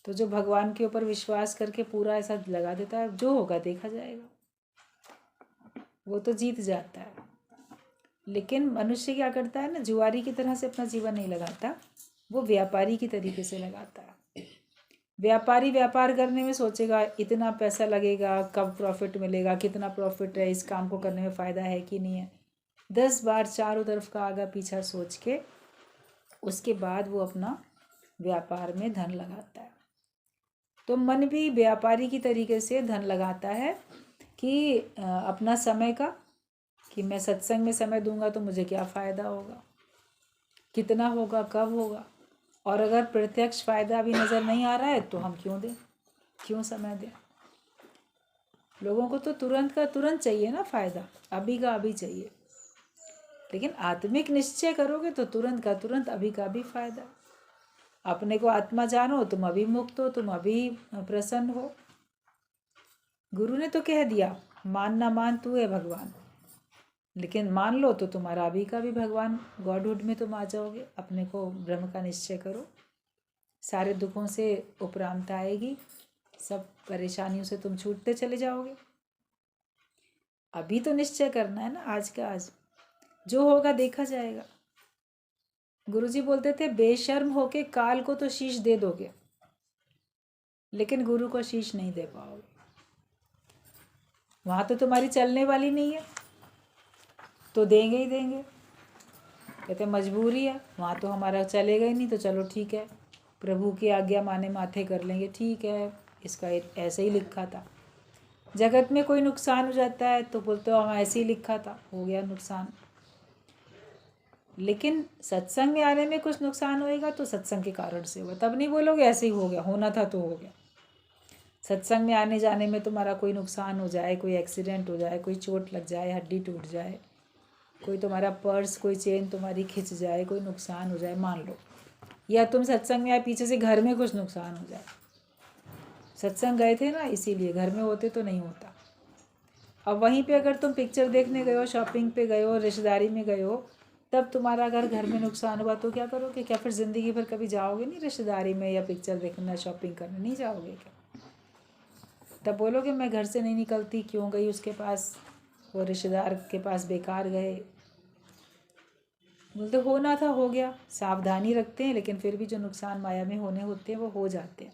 A: तो जो भगवान के ऊपर विश्वास करके पूरा ऐसा लगा देता है, जो होगा देखा जाएगा, वो तो जीत जाता है। लेकिन मनुष्य क्या करता है ना, जुआरी की तरह से अपना जीवन नहीं लगाता, वो व्यापारी की तरीके से लगाता है। व्यापारी व्यापार करने में सोचेगा इतना पैसा लगेगा, कब प्रॉफिट मिलेगा, कितना प्रॉफिट है, इस काम को करने में फ़ायदा है कि नहीं है। 10 बार चारों तरफ का आगा पीछा सोच के उसके बाद वो अपना व्यापार में धन लगाता है। तो मन भी व्यापारी की तरीके से धन लगाता है कि अपना समय का, कि मैं सत्संग में समय दूंगा तो मुझे क्या फ़ायदा होगा, कितना होगा, कब होगा। और अगर प्रत्यक्ष फ़ायदा अभी नज़र नहीं आ रहा है तो हम क्यों दें, क्यों समय दें। लोगों को तो तुरंत का तुरंत चाहिए ना फ़ायदा, अभी का अभी चाहिए। लेकिन आत्मिक निश्चय करोगे तो तुरंत का तुरंत, अभी का अभी फ़ायदा। अपने को आत्मा जानो, तुम अभी मुक्त हो, तुम अभी प्रसन्न हो। गुरु ने तो कह दिया, मान ना मान तू है भगवान, लेकिन मान लो तो तुम्हारा अभी का भी भगवान गॉडहुड में तुम आ जाओगे। अपने को ब्रह्म का निश्चय करो, सारे दुखों से उपरांता आएगी, सब परेशानियों से तुम छूटते चले जाओगे। अभी तो निश्चय करना है ना, आज का आज, जो होगा देखा जाएगा। गुरुजी बोलते थे, बेशर्म होके काल को तो शीश दे दोगे, लेकिन गुरु को शीश नहीं दे पाओगे। वहाँ तो तुम्हारी चलने वाली नहीं है, तो देंगे ही देंगे। कहते मजबूरी है, वहाँ तो हमारा चलेगा ही नहीं, तो चलो ठीक है, प्रभु की आज्ञा माने माथे कर लेंगे, ठीक है, इसका ऐसे ही लिखा था। जगत में कोई नुकसान हो जाता है तो बोलते हो हम ऐसे ही लिखा था, हो गया नुकसान। लेकिन सत्संग में आने में कुछ नुकसान होएगा तो सत्संग के कारण से होगा, तब नहीं बोलोगे ऐसे ही हो गया, होना था तो हो गया। सत्संग में आने जाने में तुम्हारा कोई नुकसान हो जाए, कोई एक्सीडेंट हो जाए, कोई चोट लग जाए, हड्डी टूट जाए, कोई तुम्हारा पर्स, कोई चेन तुम्हारी खिंच जाए, कोई नुकसान हो जाए मान लो, या तुम सत्संग में आए पीछे से घर में कुछ नुकसान हो जाए। सत्संग गए थे ना इसीलिए, घर में होते तो नहीं होता। अब वहीं पे अगर तुम पिक्चर देखने गए हो, शॉपिंग पे गए हो, रिश्तेदारी में गए हो, तब तुम्हारा अगर घर में नुकसान हुआ तो क्या करोगे? क्या फिर ज़िंदगी भर कभी जाओगे नहीं रिश्तेदारी में या पिक्चर देखने, शॉपिंग करने नहीं जाओगे क्या? तब बोलोगे मैं घर से नहीं निकलती, क्यों गई उसके पास, वो रिश्तेदार के पास बेकार गए। बोलते होना था हो गया, सावधानी रखते हैं, लेकिन फिर भी जो नुकसान माया में होने होते हैं वो हो जाते हैं।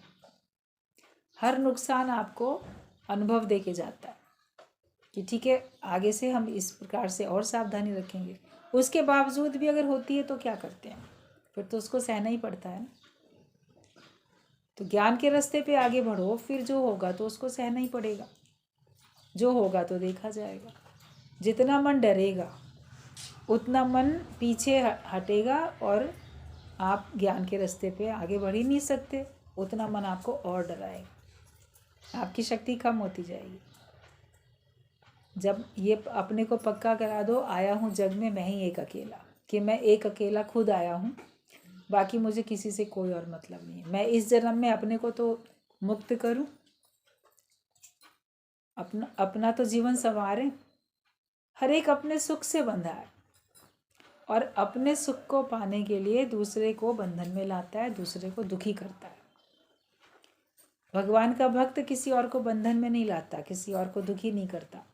A: हर नुकसान आपको अनुभव दे के जाता है कि ठीक है, आगे से हम इस प्रकार से और सावधानी रखेंगे। उसके बावजूद भी अगर होती है तो क्या करते हैं, फिर तो उसको सहना ही पड़ता है ना। तो ज्ञान के रास्ते पे आगे बढ़ो, फिर जो होगा तो उसको सहना ही पड़ेगा, जो होगा तो देखा जाएगा। जितना मन डरेगा उतना मन पीछे हटेगा और आप ज्ञान के रास्ते पे आगे बढ़ ही नहीं सकते। उतना मन आपको और डराएगा, आपकी शक्ति कम होती जाएगी। जब ये अपने को पक्का करा दो, आया हूँ जग में मैं ही एक अकेला, कि मैं एक अकेला खुद आया हूँ, बाकी मुझे किसी से कोई और मतलब नहीं है। मैं इस जन्म में अपने को तो मुक्त करूँ, अपना तो जीवन संवारें। हर एक अपने सुख से बंधा है और अपने सुख को पाने के लिए दूसरे को बंधन में लाता है, दूसरे को दुखी करता है। भगवान का भक्त किसी और को बंधन में नहीं लाता, किसी और को दुखी नहीं करता,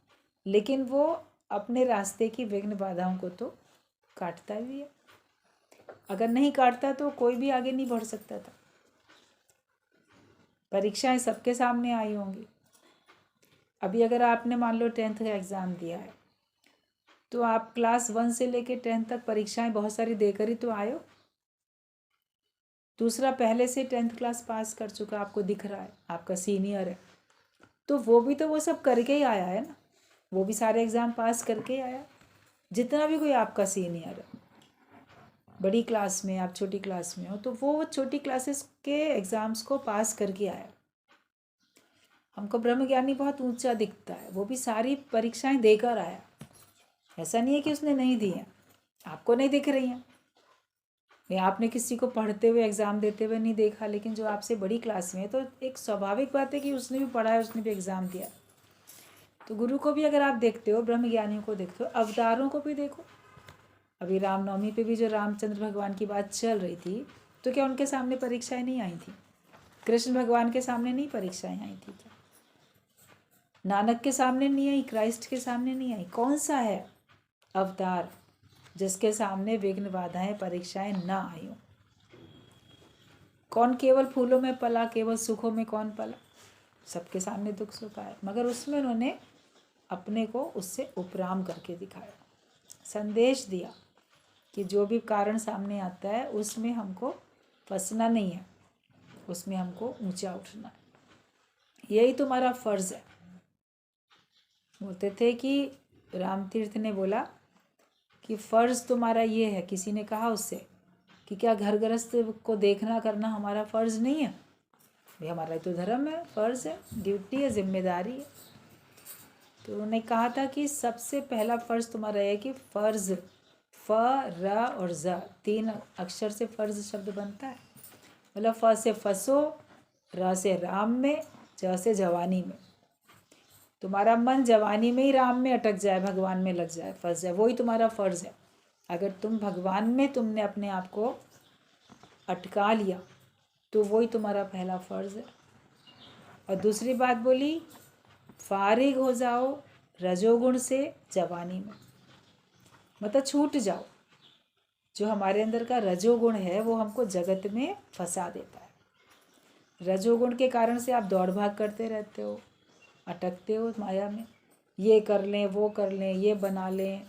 A: लेकिन वो अपने रास्ते की विघ्न बाधाओं को तो काटता भी है। अगर नहीं काटता तो कोई भी आगे नहीं बढ़ सकता था। परीक्षाएं सबके सामने आई होंगी। अभी अगर आपने मान लो 10th का एग्ज़ाम दिया है, तो आप क्लास 1 से लेकर 10th तक परीक्षाएं बहुत सारी देकर ही तो आए हो। दूसरा पहले से 10th क्लास पास कर चुका, आपको दिख रहा है, आपका सीनियर है, तो वो भी तो वो सब करके ही आया है ना, वो भी सारे एग्ज़ाम पास करके ही आया। जितना भी कोई आपका सीनियर है, बड़ी क्लास में, आप छोटी क्लास में हो, तो वो छोटी क्लासेस के एग्ज़ाम्स को पास करके आया। हमको ब्रह्मज्ञानी बहुत ऊंचा दिखता है, वो भी सारी परीक्षाएं देकर आया। ऐसा नहीं है कि उसने नहीं दी हैं, आपको नहीं दिख रही हैं, या आपने किसी को पढ़ते हुए एग्ज़ाम देते हुए नहीं देखा, लेकिन जो आपसे बड़ी क्लास में है तो एक स्वाभाविक बात है कि उसने भी पढ़ा है, उसने भी एग्ज़ाम दिया। तो गुरु को भी अगर आप देखते हो, ब्रह्मज्ञानियों को देखते हो, अवतारों को भी देखो। अभी रामनवमी पे भी जो रामचंद्र भगवान की बात चल रही थी, तो क्या उनके सामने परीक्षाएं नहीं आई थी? कृष्ण भगवान के सामने नहीं परीक्षाएं आई थी क्या? नानक के सामने नहीं आई, क्राइस्ट के सामने नहीं आई? कौन सा है अवतार जिसके सामने विघ्न बाधाएं परीक्षाएं ना आई हो? कौन केवल फूलों में पला, केवल सुखों में कौन पला? सबके सामने दुख सुख आया, मगर उसमें उन्होंने अपने को उससे उपराम करके दिखाया, संदेश दिया कि जो भी कारण सामने आता है उसमें हमको फंसना नहीं है, उसमें हमको ऊंचा उठना है, यही तुम्हारा फर्ज है। बोलते थे कि रामतीर्थ ने बोला कि फ़र्ज़ तुम्हारा ये है, किसी ने कहा उससे कि क्या घर गृहस्थ को देखना करना हमारा फ़र्ज़ नहीं है? भाई हमारा तो धर्म है, फ़र्ज़ है, ड्यूटी है, जिम्मेदारी है। तो उन्होंने कहा था कि सबसे पहला फ़र्ज़ तुम्हारा है कि फ़र्ज़, फ, र और ज़, 3 अक्षर से फ़र्ज़ शब्द बनता है। मतलब फ से फंसो, र से राम में, ज से जवानी में। तुम्हारा मन जवानी में ही राम में अटक जाए, भगवान में लग जाए, फंस जाए, वही तुम्हारा फ़र्ज़ है। अगर तुम भगवान में तुमने अपने आप को अटका लिया तो वही तुम्हारा पहला फ़र्ज़ है। और दूसरी बात बोली, फारिग हो जाओ रजोगुण से जवानी में, मतलब छूट जाओ। जो हमारे अंदर का रजोगुण है वो हमको जगत में फंसा देता है। रजोगुण के कारण से आप दौड़ भाग करते रहते हो, अटकते हो माया में, ये कर लें, वो कर लें, ये बना लें,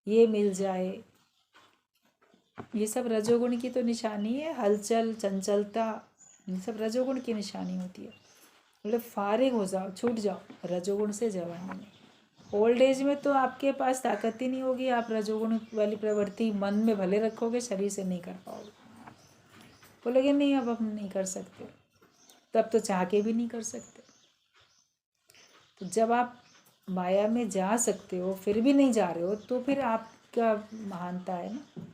A: ये मिल जाए। ये सब रजोगुण की तो निशानी है, हलचल, चंचलता, ये सब रजोगुण की निशानी होती है। मतलब फारिग हो जाओ, छूट जाओ रजोगुण से जवानी में। ओल्ड एज में तो आपके पास ताकत ही नहीं होगी, आप रजोगुण वाली प्रवृत्ति मन में भले रखोगे, शरीर से नहीं कर पाओगे। बोलोगे नहीं अब हम नहीं कर सकते, तब तो चाह के भी नहीं कर सकते। तो जब आप माया में जा सकते हो फिर भी नहीं जा रहे हो, तो फिर आपका महानता है ना।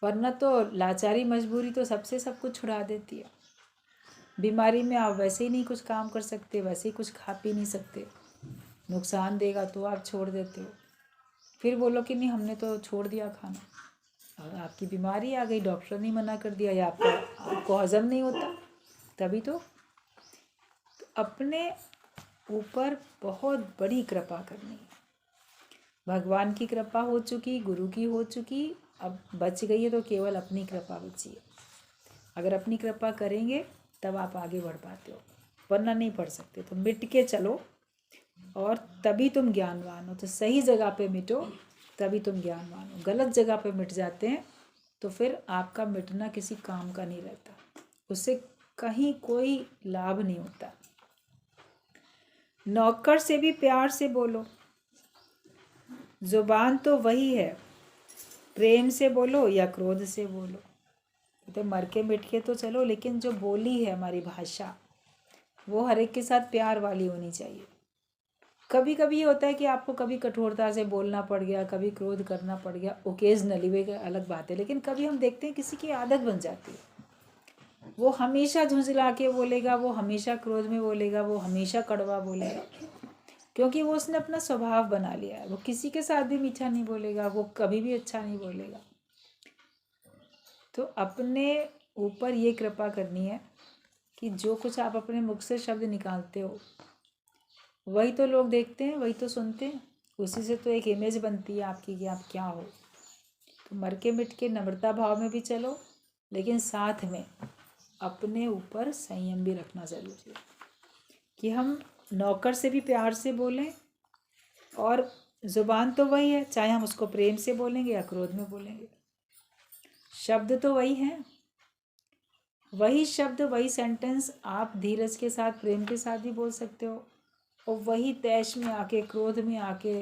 A: वरना तो लाचारी मजबूरी तो सबसे सब कुछ छुड़ा देती है। बीमारी में आप वैसे ही नहीं कुछ काम कर सकते, वैसे ही कुछ खा पी नहीं सकते, नुकसान देगा तो आप छोड़ देते हो। फिर बोलो कि नहीं हमने तो छोड़ दिया खाना, और आपकी बीमारी आ गई, डॉक्टर ने मना कर दिया, या आपको हजम नहीं होता, तभी तो अपने ऊपर बहुत बड़ी कृपा करनी है। भगवान की कृपा हो चुकी, गुरु की हो चुकी, अब बच गई है तो केवल अपनी कृपा बची है। अगर अपनी कृपा करेंगे तब आप आगे बढ़ पाते हो, वरना नहीं पढ़ सकते। तो मिट के चलो और तभी तुम ज्ञानवान हो। तो सही जगह पे मिटो तभी तुम ज्ञानवान हो। गलत जगह पे मिट जाते हैं तो फिर आपका मिटना किसी काम का नहीं रहता, उससे कहीं कोई लाभ नहीं होता। नौकर से भी प्यार से बोलो, जुबान तो वही है, प्रेम से बोलो या क्रोध से बोलो। तो मर के मिट के तो चलो, लेकिन जो बोली है हमारी भाषा वो हर एक के साथ प्यार वाली होनी चाहिए। कभी कभी ये होता है कि आपको कभी कठोरता से बोलना पड़ गया, कभी क्रोध करना पड़ गया, ओकेजनली, वे अलग बात है। लेकिन कभी हम देखते हैं किसी की आदत बन जाती है, वो हमेशा झुंझला के बोलेगा, वो हमेशा क्रोध में बोलेगा, वो हमेशा कड़वा बोलेगा, क्योंकि वो उसने अपना स्वभाव बना लिया है। वो किसी के साथ भी मीठा नहीं बोलेगा, वो कभी भी अच्छा नहीं बोलेगा। तो अपने ऊपर ये कृपा करनी है कि जो कुछ आप अपने मुख से शब्द निकालते हो वही तो लोग देखते हैं, वही तो सुनते हैं, उसी से तो एक इमेज बनती है आपकी कि आप क्या हो। तो मर के मिट के नम्रता भाव में भी चलो, लेकिन साथ में अपने ऊपर संयम भी रखना ज़रूरी है कि हम नौकर से भी प्यार से बोलें, और ज़ुबान तो वही है, चाहे हम उसको प्रेम से बोलेंगे या क्रोध में बोलेंगे, शब्द तो वही हैं, वही शब्द वही सेंटेंस आप धीरज के साथ प्रेम के साथ भी बोल सकते हो, और वही तैश में आके क्रोध में आके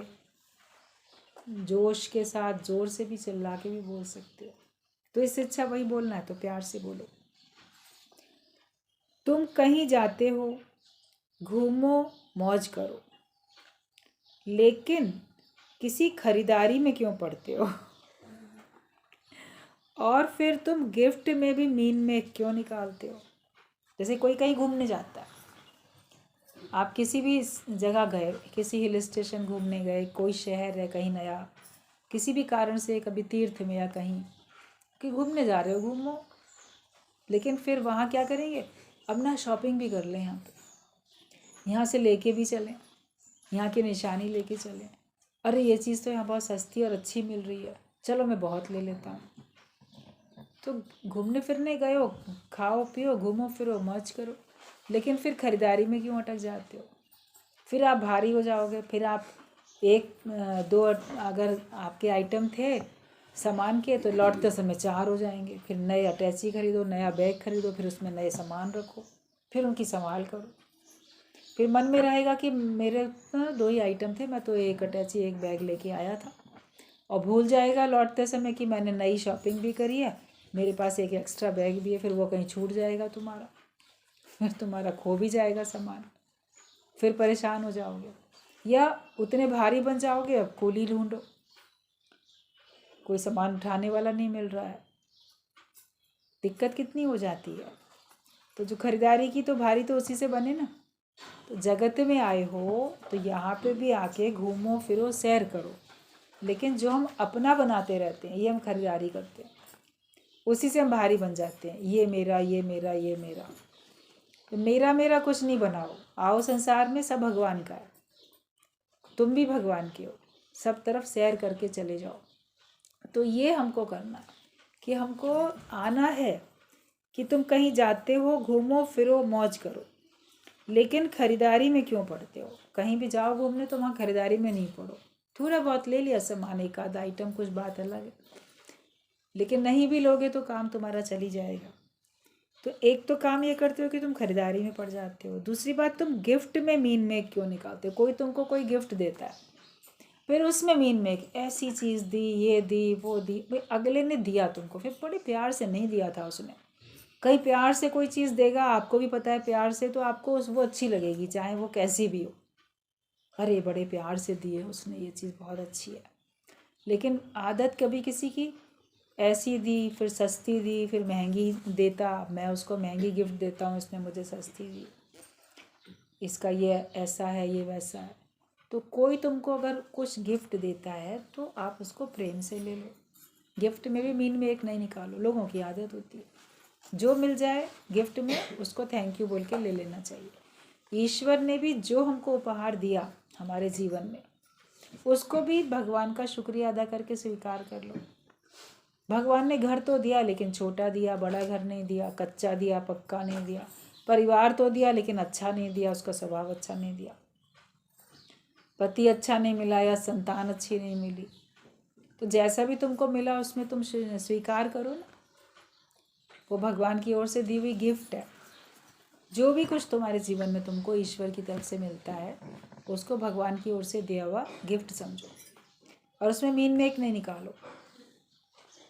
A: जोश के साथ जोर से भी चिल्ला के भी बोल सकते हो। तो इससे अच्छा वही बोलना है तो प्यार से बोलो। तुम कहीं जाते हो, घूमो मौज करो, लेकिन किसी खरीदारी में क्यों पड़ते हो? और फिर तुम गिफ्ट में भी मीन में क्यों निकालते हो? जैसे कोई कहीं घूमने जाता है, आप किसी भी जगह गए, किसी हिल स्टेशन घूमने गए, कोई शहर है कहीं नया, किसी भी कारण से कभी तीर्थ में या कहीं कि घूमने जा रहे हो, घूमो, लेकिन फिर वहाँ क्या करेंगे? अब ना शॉपिंग भी कर लें, यहाँ से लेके भी चलें, यहाँ की निशानी लेके चलें, अरे ये चीज़ तो यहाँ बहुत सस्ती और अच्छी मिल रही है, चलो मैं बहुत ले लेता हूँ। तो घूमने फिरने गए हो, खाओ पियो घूमो फिरो मौज करो, लेकिन फिर खरीदारी में क्यों अटक जाते हो? फिर आप भारी हो जाओगे, फिर आप एक दो अगर आपके आइटम थे सामान के तो लौटते समय 4 हो जाएंगे, फिर नए अटैची खरीदो, नया बैग खरीदो, फिर उसमें नए सामान रखो, फिर उनकी संभाल करो, फिर मन में रहेगा कि मेरे 2 ही आइटम थे, मैं तो एक अटैची एक बैग लेके आया था, और भूल जाएगा लौटते समय कि मैंने नई शॉपिंग भी करी है, मेरे पास एक एक्स्ट्रा बैग भी है, फिर वो कहीं छूट जाएगा तुम्हारा, फिर तुम्हारा खो भी जाएगा सामान, फिर परेशान हो जाओगे, या उतने भारी बन जाओगे अब कूली ढूंढो, कोई सामान उठाने वाला नहीं मिल रहा है, दिक्कत कितनी हो जाती है। तो जो खरीदारी की तो भारी तो उसी से बने ना। तो जगत में आए हो तो यहाँ पे भी आके घूमो फिरो सैर करो, लेकिन जो हम अपना बनाते रहते हैं, ये हम खरीदारी करते हैं, उसी से हम भारी बन जाते हैं, ये मेरा ये मेरा ये मेरा। तो मेरा मेरा कुछ नहीं बनाओ, आओ संसार में सब भगवान का है, तुम भी भगवान के हो, सब तरफ सैर करके चले जाओ। तो ये हमको करना है कि हमको आना है कि तुम कहीं जाते हो, घूमो फिरो मौज करो, लेकिन खरीदारी में क्यों पड़ते हो? कहीं भी जाओ घूमने तो वहाँ खरीदारी में नहीं पड़ो, थोड़ा बहुत ले लिया सामान, एक आधा आइटम, कुछ बात अलग है, लेकिन नहीं भी लोगे तो काम तुम्हारा चल ही जाएगा। तो एक तो काम ये करते हो कि तुम खरीदारी में पड़ जाते हो, दूसरी बात तुम गिफ्ट में मीन मेक क्यों निकालते हो? कोई तुमको कोई गिफ्ट देता है, फिर उसमें मीन मेक, ऐसी चीज़ दी, ये दी, वो दी, भाई अगले ने दिया तुमको, फिर बड़े प्यार से नहीं दिया था उसने, कहीं प्यार से कोई चीज़ देगा, आपको भी पता है प्यार से, तो आपको वो अच्छी लगेगी चाहे वो कैसी भी हो, अरे बड़े प्यार से दिए उसने, ये चीज़ बहुत अच्छी है। लेकिन आदत कभी किसी की ऐसी दी, फिर सस्ती दी, फिर महंगी देता, मैं उसको महंगी गिफ्ट देता हूँ, इसने मुझे सस्ती दी, इसका ये ऐसा है ये वैसा है। तो कोई तुमको अगर कुछ गिफ्ट देता है तो आप उसको प्रेम से ले लो, गिफ्ट में भी मीन में एक नहीं निकालो, लोगों की आदत होती है जो मिल जाए गिफ्ट में उसको थैंक यू बोल के ले लेना चाहिए। ईश्वर ने भी जो हमको उपहार दिया हमारे जीवन में, उसको भी भगवान का शुक्रिया अदा करके स्वीकार कर लो। भगवान ने घर तो दिया लेकिन छोटा दिया, बड़ा घर नहीं दिया, कच्चा दिया पक्का नहीं दिया, परिवार तो दिया लेकिन अच्छा नहीं दिया, उसका स्वभाव अच्छा नहीं दिया, पति अच्छा नहीं मिला या संतान अच्छी नहीं मिली, तो जैसा भी तुमको मिला उसमें तुम स्वीकार करो ना, वो भगवान की ओर से दी हुई गिफ्ट है। जो भी कुछ तुम्हारे जीवन में तुमको ईश्वर की तरफ से मिलता है उसको भगवान की ओर से दिया हुआ गिफ्ट समझो, और उसमें मीन मेक नहीं निकालो,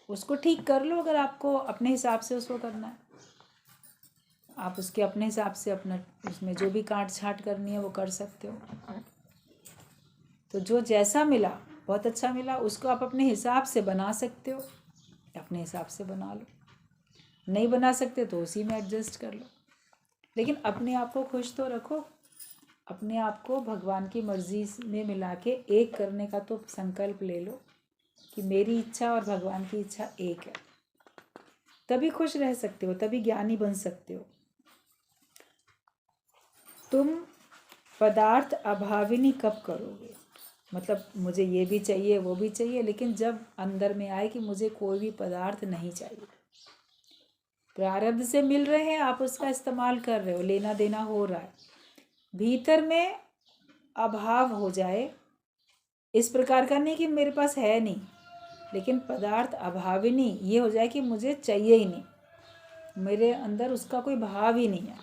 A: उसको ठीक कर लो, अगर आपको अपने हिसाब से उसको करना है आप उसके अपने हिसाब से अपना उसमें जो भी काट छाँट करनी है वो कर सकते हो। तो जो जैसा मिला बहुत अच्छा मिला, उसको आप अपने हिसाब से बना सकते हो, अपने हिसाब से बना लो, नहीं बना सकते तो उसी में एडजस्ट कर लो, लेकिन अपने आप को खुश तो रखो, अपने आप को भगवान की मर्जी में मिला के एक करने का तो संकल्प ले लो कि मेरी इच्छा और भगवान की इच्छा एक है, तभी खुश रह सकते हो, तभी ज्ञानी बन सकते हो। तुम पदार्थ अभाविनी कब करोगे? मतलब मुझे ये भी चाहिए वो भी चाहिए, लेकिन जब अंदर में आए कि मुझे कोई भी पदार्थ नहीं चाहिए, प्रारब्ध से मिल रहे हैं आप उसका इस्तेमाल कर रहे हो, लेना देना हो रहा है, भीतर में अभाव हो जाए, इस प्रकार का नहीं कि मेरे पास है नहीं, लेकिन पदार्थ अभाविनी ये हो जाए कि मुझे चाहिए ही नहीं, मेरे अंदर उसका कोई भाव ही नहीं है,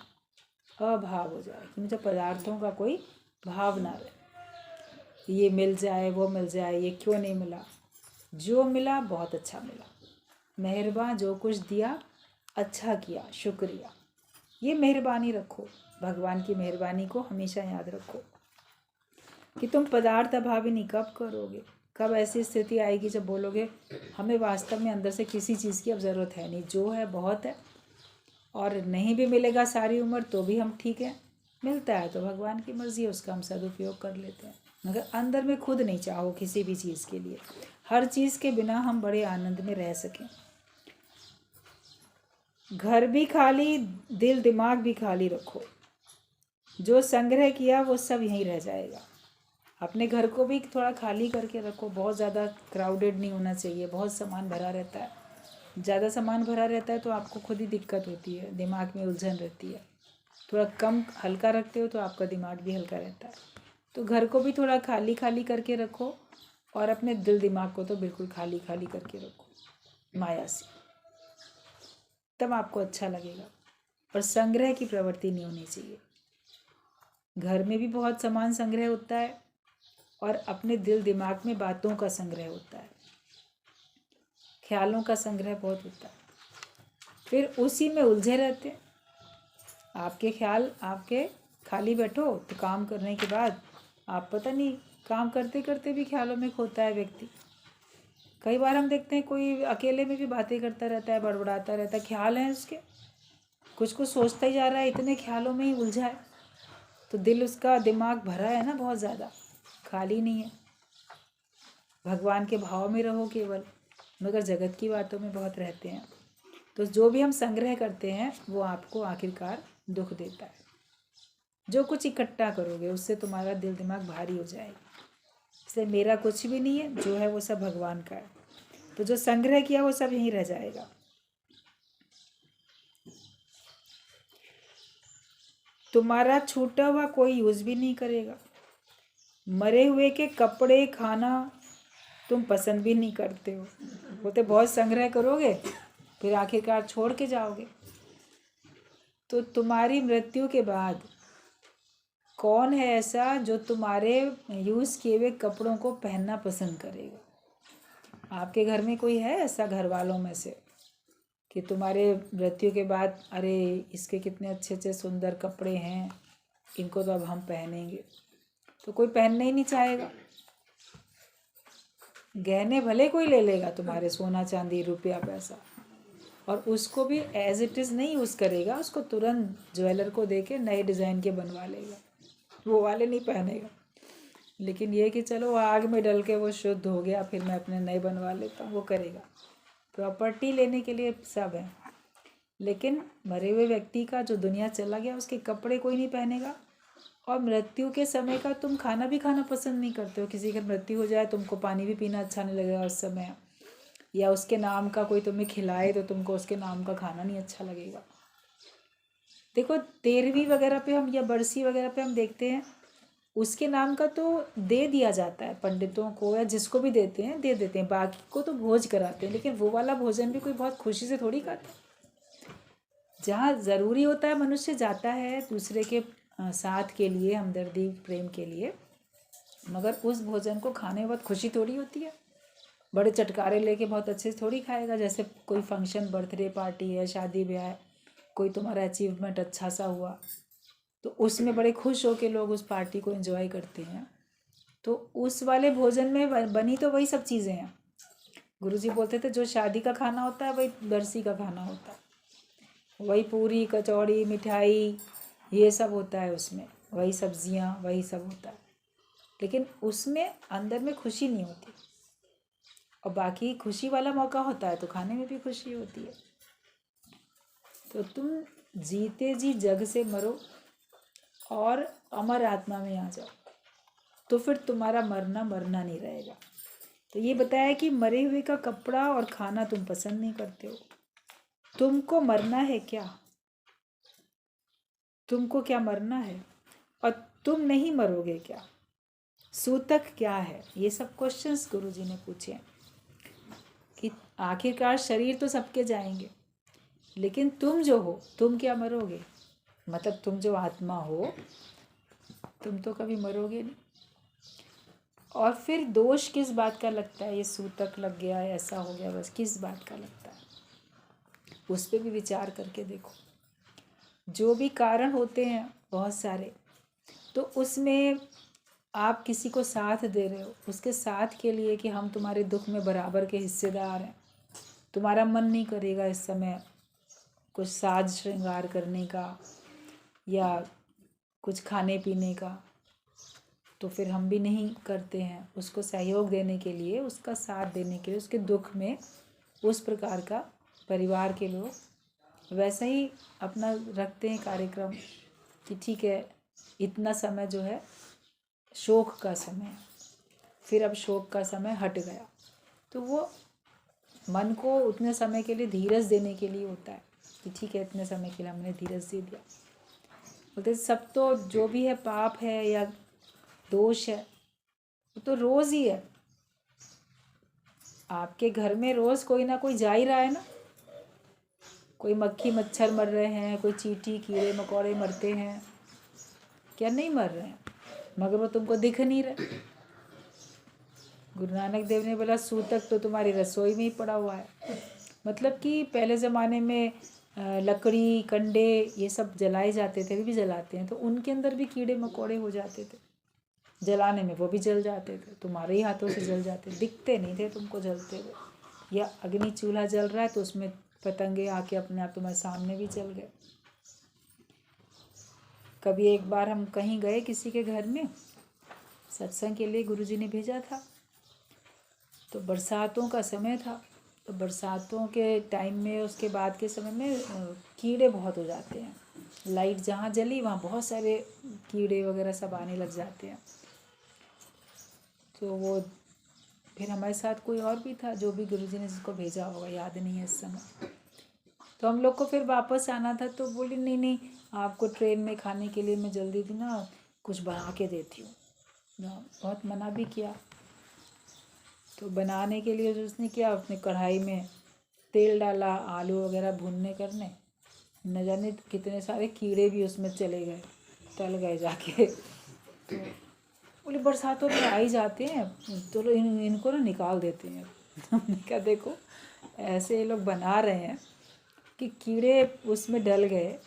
A: अभाव हो जाए कि मुझे पदार्थों का कोई भाव ना रहे, ये मिल जाए वो मिल जाए, ये क्यों नहीं मिला, जो मिला बहुत अच्छा मिला, मेहरबान, जो कुछ दिया अच्छा किया, शुक्रिया। ये मेहरबानी रखो, भगवान की मेहरबानी को हमेशा याद रखो कि तुम पदार्थ अभाविनी कब करोगे, कब ऐसी स्थिति आएगी जब बोलोगे हमें वास्तव में अंदर से किसी चीज़ की अब ज़रूरत है नहीं, जो है बहुत है, और नहीं भी मिलेगा सारी उम्र तो भी हम ठीक है, मिलता है तो भगवान की मर्ज़ी है, उसका हम सदुपयोग कर लेते हैं। मगर अंदर में खुद नहीं चाहो किसी भी चीज़ के लिए, हर चीज़ के बिना हम बड़े आनंद में रह सकें। घर भी खाली, दिल दिमाग भी खाली रखो, जो संग्रह किया वो सब यहीं रह जाएगा। अपने घर को भी थोड़ा खाली करके रखो, बहुत ज़्यादा क्राउडेड नहीं होना चाहिए, बहुत सामान भरा रहता है, ज़्यादा सामान भरा रहता है तो आपको खुद ही दिक्कत होती है, दिमाग में उलझन रहती है। थोड़ा कम हल्का रखते हो तो आपका दिमाग भी हल्का रहता है। तो घर को भी थोड़ा खाली खाली करके रखो, और अपने दिल दिमाग को तो बिल्कुल खाली खाली करके रखो माया से, तब आपको अच्छा लगेगा। पर संग्रह की प्रवृत्ति नहीं होनी चाहिए। घर में भी बहुत सामान संग्रह होता है, और अपने दिल दिमाग में बातों का संग्रह होता है, ख्यालों का संग्रह बहुत होता है, फिर उसी में उलझे रहते हैं। आपके ख्याल, आपके खाली बैठो तो काम करने के बाद आप पता नहीं, काम करते करते भी ख्यालों में खोता है व्यक्ति। कई बार हम देखते हैं कोई अकेले में भी बातें करता रहता है, बड़बड़ाता रहता है, ख्याल है उसके, कुछ कुछ सोचता ही जा रहा है, इतने ख्यालों में ही उलझा है। तो दिल, उसका दिमाग भरा है ना बहुत ज़्यादा, खाली नहीं है। भगवान के भाव में रहो केवल, मगर जगत की बातों में बहुत रहते हैं। तो जो भी हम संग्रह करते हैं वो आपको आखिरकार दुख देता है। जो कुछ इकट्ठा करोगे उससे तुम्हारा दिल दिमाग भारी हो जाएगा। इसलिए मेरा कुछ भी नहीं है, जो है वो सब भगवान का है। तो जो संग्रह किया वो सब यहीं रह जाएगा। तुम्हारा छूटा हुआ कोई यूज़ भी नहीं करेगा। मरे हुए के कपड़े, खाना तुम पसंद भी नहीं करते हो। वो तो बहुत संग्रह करोगे फिर आखिरकार छोड़ के जाओगे। तो तुम्हारी मृत्यु के बाद कौन है ऐसा जो तुम्हारे यूज़ किए हुए कपड़ों को पहनना पसंद करेगा? आपके घर में कोई है ऐसा, घर वालों में से, कि तुम्हारे मृत्यु के बाद अरे इसके कितने अच्छे अच्छे सुंदर कपड़े हैं, इनको तो अब हम पहनेंगे? तो कोई पहनना ही नहीं चाहेगा। गहने भले कोई ले लेगा तुम्हारे, सोना चांदी रुपया पैसा, और उसको भी एज इट इज़ नहीं यूज़ करेगा, उसको तुरंत ज्वेलर को दे के नए डिज़ाइन के बनवा लेगा, वो वाले नहीं पहनेगा। लेकिन ये कि चलो आग में डल के वो शुद्ध हो गया, फिर मैं अपने नए बनवा लेता हूँ, वो करेगा। प्रॉपर्टी लेने के लिए सब है, लेकिन मरे हुए व्यक्ति का जो दुनिया चला गया उसके कपड़े कोई नहीं पहनेगा। और मृत्यु के समय का तुम खाना भी खाना पसंद नहीं करते हो। किसी की मृत्यु हो जाए, तुमको पानी भी पीना अच्छा नहीं लगेगा उस समय, या उसके नाम का कोई तुम्हें खिलाए तो तुमको उसके नाम का खाना नहीं अच्छा लगेगा। देखो 13वीं वगैरह पे हम, या बरसी वगैरह पे हम देखते हैं, उसके नाम का तो दे दिया जाता है पंडितों को, या जिसको भी देते हैं दे देते हैं, बाकी को तो भोज कराते हैं। लेकिन वो वाला भोजन भी कोई बहुत खुशी से थोड़ी खाता है। जहाँ ज़रूरी होता है मनुष्य जाता है दूसरे के साथ के लिए, हमदर्दी प्रेम के लिए, मगर उस भोजन को खाने में बहुत खुशी थोड़ी होती है। बड़े चटकारे लेके बहुत अच्छे से थोड़ी खाएगा। जैसे कोई फंक्शन, बर्थडे पार्टी है, शादी ब्याह है, कोई तुम्हारा अचीवमेंट अच्छा सा हुआ, तो उसमें बड़े खुश होकर लोग उस पार्टी को एंजॉय करते हैं। तो उस वाले भोजन में बनी तो वही सब चीज़ें हैं। गुरुजी बोलते थे जो शादी का खाना होता है वही बरसी का खाना होता है, वही पूरी कचौड़ी मिठाई ये सब होता है उसमें, वही सब्जियां वही सब होता है। लेकिन उसमें अंदर में खुशी नहीं होती, और बाकी खुशी वाला मौका होता है तो खाने में भी खुशी होती है। तो तुम जीते जी जग से मरो और अमर आत्मा में आ जाओ, तो फिर तुम्हारा मरना मरना नहीं रहेगा। तो ये बताया कि मरे हुए का कपड़ा और खाना तुम पसंद नहीं करते हो। तुमको मरना है क्या? तुमको क्या मरना है? और तुम नहीं मरोगे क्या? सूतक क्या है? ये सब क्वेश्चंस गुरुजी ने पूछे कि आखिरकार शरीर तो सबके जाएंगे, लेकिन तुम जो हो, तुम क्या मरोगे? मतलब तुम जो आत्मा हो, तुम तो कभी मरोगे नहीं। और फिर दोष किस बात का लगता है? ये सूतक लग गया, ऐसा हो गया, बस किस बात का लगता है? उस पर भी विचार करके देखो। जो भी कारण होते हैं बहुत सारे, तो उसमें आप किसी को साथ दे रहे हो, उसके साथ के लिए कि हम तुम्हारे दुख में बराबर के हिस्सेदार हैं। तुम्हारा मन नहीं करेगा इस समय कुछ साज श्रृंगार करने का या कुछ खाने पीने का, तो फिर हम भी नहीं करते हैं उसको सहयोग देने के लिए, उसका साथ देने के लिए, उसके दुख में उस प्रकार का परिवार के लोग वैसे ही अपना रखते हैं कार्यक्रम कि ठीक है इतना समय जो है शोक का समय है, फिर अब शोक का समय हट गया, तो वो मन को उतने समय के लिए धीरज देने के लिए होता है कि ठीक है इतने समय के लिए हमने धीरज दे दिया। बोलते सब तो जो भी है पाप है या दोष है वो तो रोज़ ही है। आपके घर में रोज़ कोई ना कोई जा ही रहा है ना। कोई मक्खी मच्छर मर रहे हैं, कोई चींटी कीड़े मकोड़े मरते हैं, क्या नहीं मर रहे हैं? मगर वो तुमको दिख नहीं रहे। गुरु नानक देव ने बोला सूतक तो तुम्हारी रसोई में ही पड़ा हुआ है। मतलब कि पहले ज़माने में लकड़ी कंडे ये सब जलाए जाते थे, अभी भी जलाते हैं, तो उनके अंदर भी कीड़े मकोड़े हो जाते थे। जलाने में वो भी जल जाते थे, तुम्हारे ही हाथों से जल जाते, दिखते नहीं थे तुमको जलते हुए। या अग्नि चूल्हा जल रहा है तो उसमें पतंगे आके अपने आप तुम्हारे सामने भी जल गए। कभी एक बार हम कहीं गए किसी के घर में सत्संग के लिए, गुरुजी ने भेजा था, तो बरसातों का समय था। तो बरसातों के टाइम में उसके बाद के समय में कीड़े बहुत हो जाते हैं। लाइट जहाँ जली वहाँ बहुत सारे कीड़े वगैरह सब आने लग जाते हैं। तो वो फिर हमारे साथ कोई और भी था जो भी गुरुजी ने जिसको भेजा होगा, याद नहीं है इस समय। तो हम लोग को फिर वापस आना था, तो बोली नहीं नहीं आपको ट्रेन में खाने के लिए मैं जल्दी थी ना कुछ बना के देती हूँ। बहुत मना भी किया, तो बनाने के लिए जो उसने किया, उसने कढ़ाई में तेल डाला, आलू वगैरह भूनने करने, न जाने कितने सारे कीड़े भी उसमें चले गए, तल गए जाके। तो बोले बरसातों में आ ही जाते हैं, तो इनको ना निकाल देते हैं। हमने कहा देखो ऐसे ये लोग बना रहे हैं कि कीड़े उसमें डल गए,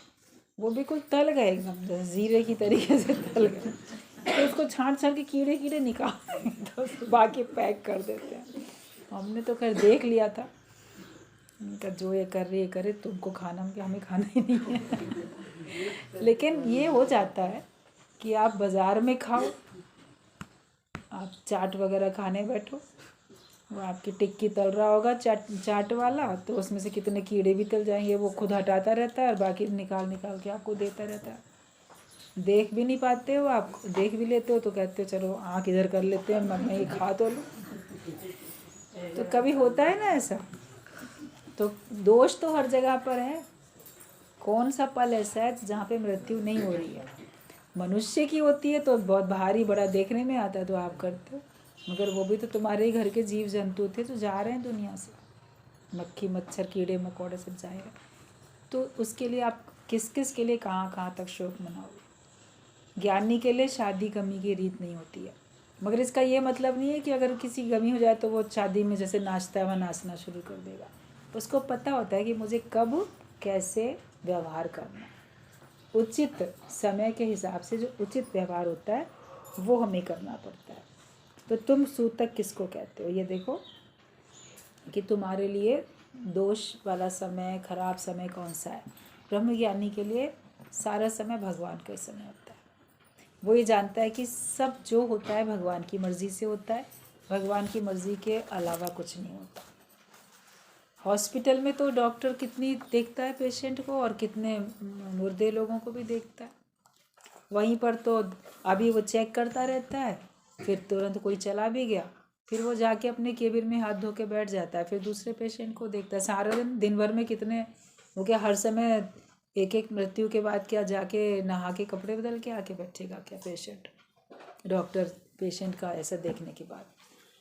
A: वो बिल्कुल तल गए एकदम जीरे की तरीके से तल गए, तो उसको छांट छांट के कीड़े कीड़े निकाल तो बाकी पैक कर देते हैं। हमने तो खैर देख लिया था, उनका जो ये कर रही है करे, तुमको खाना कि हमें खाना ही नहीं है। लेकिन ये हो जाता है कि आप बाज़ार में खाओ, आप चाट वगैरह खाने बैठो, वो आपकी टिक्की तल रहा होगा चाट वाला, तो उसमें से कितने कीड़े भी तल जाएंगे, वो खुद हटाता रहता है और बाकी निकाल निकाल के आपको देता रहता है। देख भी नहीं पाते हो आप, देख भी लेते हो तो कहते हो चलो आँख इधर कर लेते हैं, मैं ये खा तो लूँ। तो कभी होता है ना ऐसा। तो दोष तो हर जगह पर है। कौन सा पल ऐसा है जहाँ पे मृत्यु नहीं हो रही है? मनुष्य की होती है तो बहुत भारी बड़ा देखने में आता है तो आप करते हो, मगर वो भी तो तुम्हारे ही घर के जीव जंतु थे जो जा रहे हैं दुनिया से, मक्खी मच्छर कीड़े मकोड़े सब जा रहे हैं। तो उसके लिए आप किस किस के लिए कहाँ कहाँ तक शोक मनाओगे? ज्ञानी के लिए शादी गमी की रीत नहीं होती है, मगर इसका ये मतलब नहीं है कि अगर किसी की गमी हो जाए तो वो शादी में जैसे नाचता है वह नाचना शुरू कर देगा। उसको पता होता है कि मुझे कब कैसे व्यवहार करना, उचित समय के हिसाब से जो उचित व्यवहार होता है वो हमें करना पड़ता है। तो तुम सूतक किसको कहते हो? ये देखो कि तुम्हारे लिए दोष वाला समय, खराब समय कौन सा है। ब्रह्मज्ञानी के लिए सारा समय भगवान का समय होता है। वो ये जानता है कि सब जो होता है भगवान की मर्ज़ी से होता है, भगवान की मर्ज़ी के अलावा कुछ नहीं होता। हॉस्पिटल में तो डॉक्टर कितनी देखता है पेशेंट को और कितने मुर्दे लोगों को भी देखता है। वहीं पर तो अभी वो चेक करता रहता है, फिर तुरंत कोई चला भी गया, फिर वो जाके अपने केबिन में हाथ धो के बैठ जाता है, फिर दूसरे पेशेंट को देखता है। सारा दिन भर में कितने, वो क्या हर समय एक एक मृत्यु के बाद क्या जाके नहा के कपड़े बदल के आके बैठेगा क्या पेशेंट? डॉक्टर पेशेंट का ऐसा देखने के बाद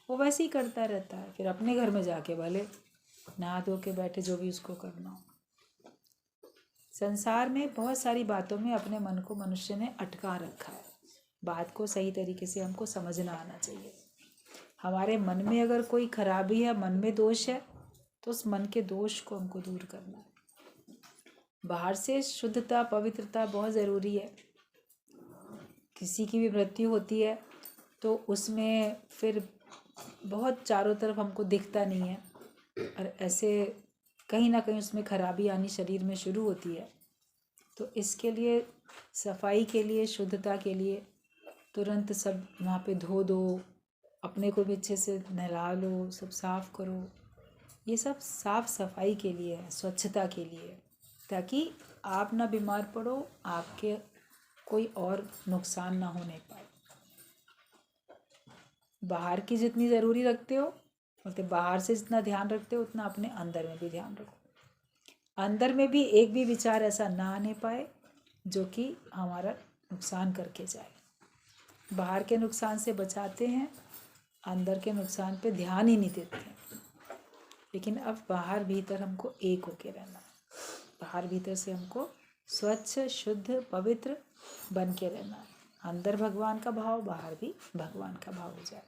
A: वो वैसे ही करता रहता है, फिर अपने घर में जाके भले नहा धो के बैठे जो भी उसको करना हो। संसार में बहुत सारी बातों में अपने मन को मनुष्य ने अटका रखा है। बात को सही तरीके से हमको समझना आना चाहिए। हमारे मन में अगर कोई खराबी है, मन में दोष है, तो उस मन के दोष को हमको दूर करना है। बाहर से शुद्धता, पवित्रता बहुत ज़रूरी है। किसी की भी मृत्यु होती है तो उसमें फिर बहुत चारों तरफ हमको दिखता नहीं है, और ऐसे कहीं ना कहीं उसमें खराबी आनी शरीर में शुरू होती है। तो इसके लिए, सफाई के लिए, शुद्धता के लिए तुरंत सब वहाँ पे धो दो, अपने को भी अच्छे से नहला लो, सब साफ करो। ये सब साफ सफाई के लिए है, स्वच्छता के लिए, ताकि आप ना बीमार पड़ो, आपके कोई और नुकसान ना होने पाए। बाहर की जितनी ज़रूरी रखते हो, मतलब बाहर से जितना ध्यान रखते हो, उतना अपने अंदर में भी ध्यान रखो। अंदर में भी एक भी विचार ऐसा ना आने पाए जो कि हमारा नुकसान करके जाए। बाहर के नुकसान से बचाते हैं, अंदर के नुकसान पे ध्यान ही नहीं देते हैं। लेकिन अब बाहर भीतर हमको एक होके रहना है। बाहर भीतर से हमको स्वच्छ, शुद्ध, पवित्र बन के रहना है। अंदर भगवान का भाव, बाहर भी भगवान का भाव हो जाए।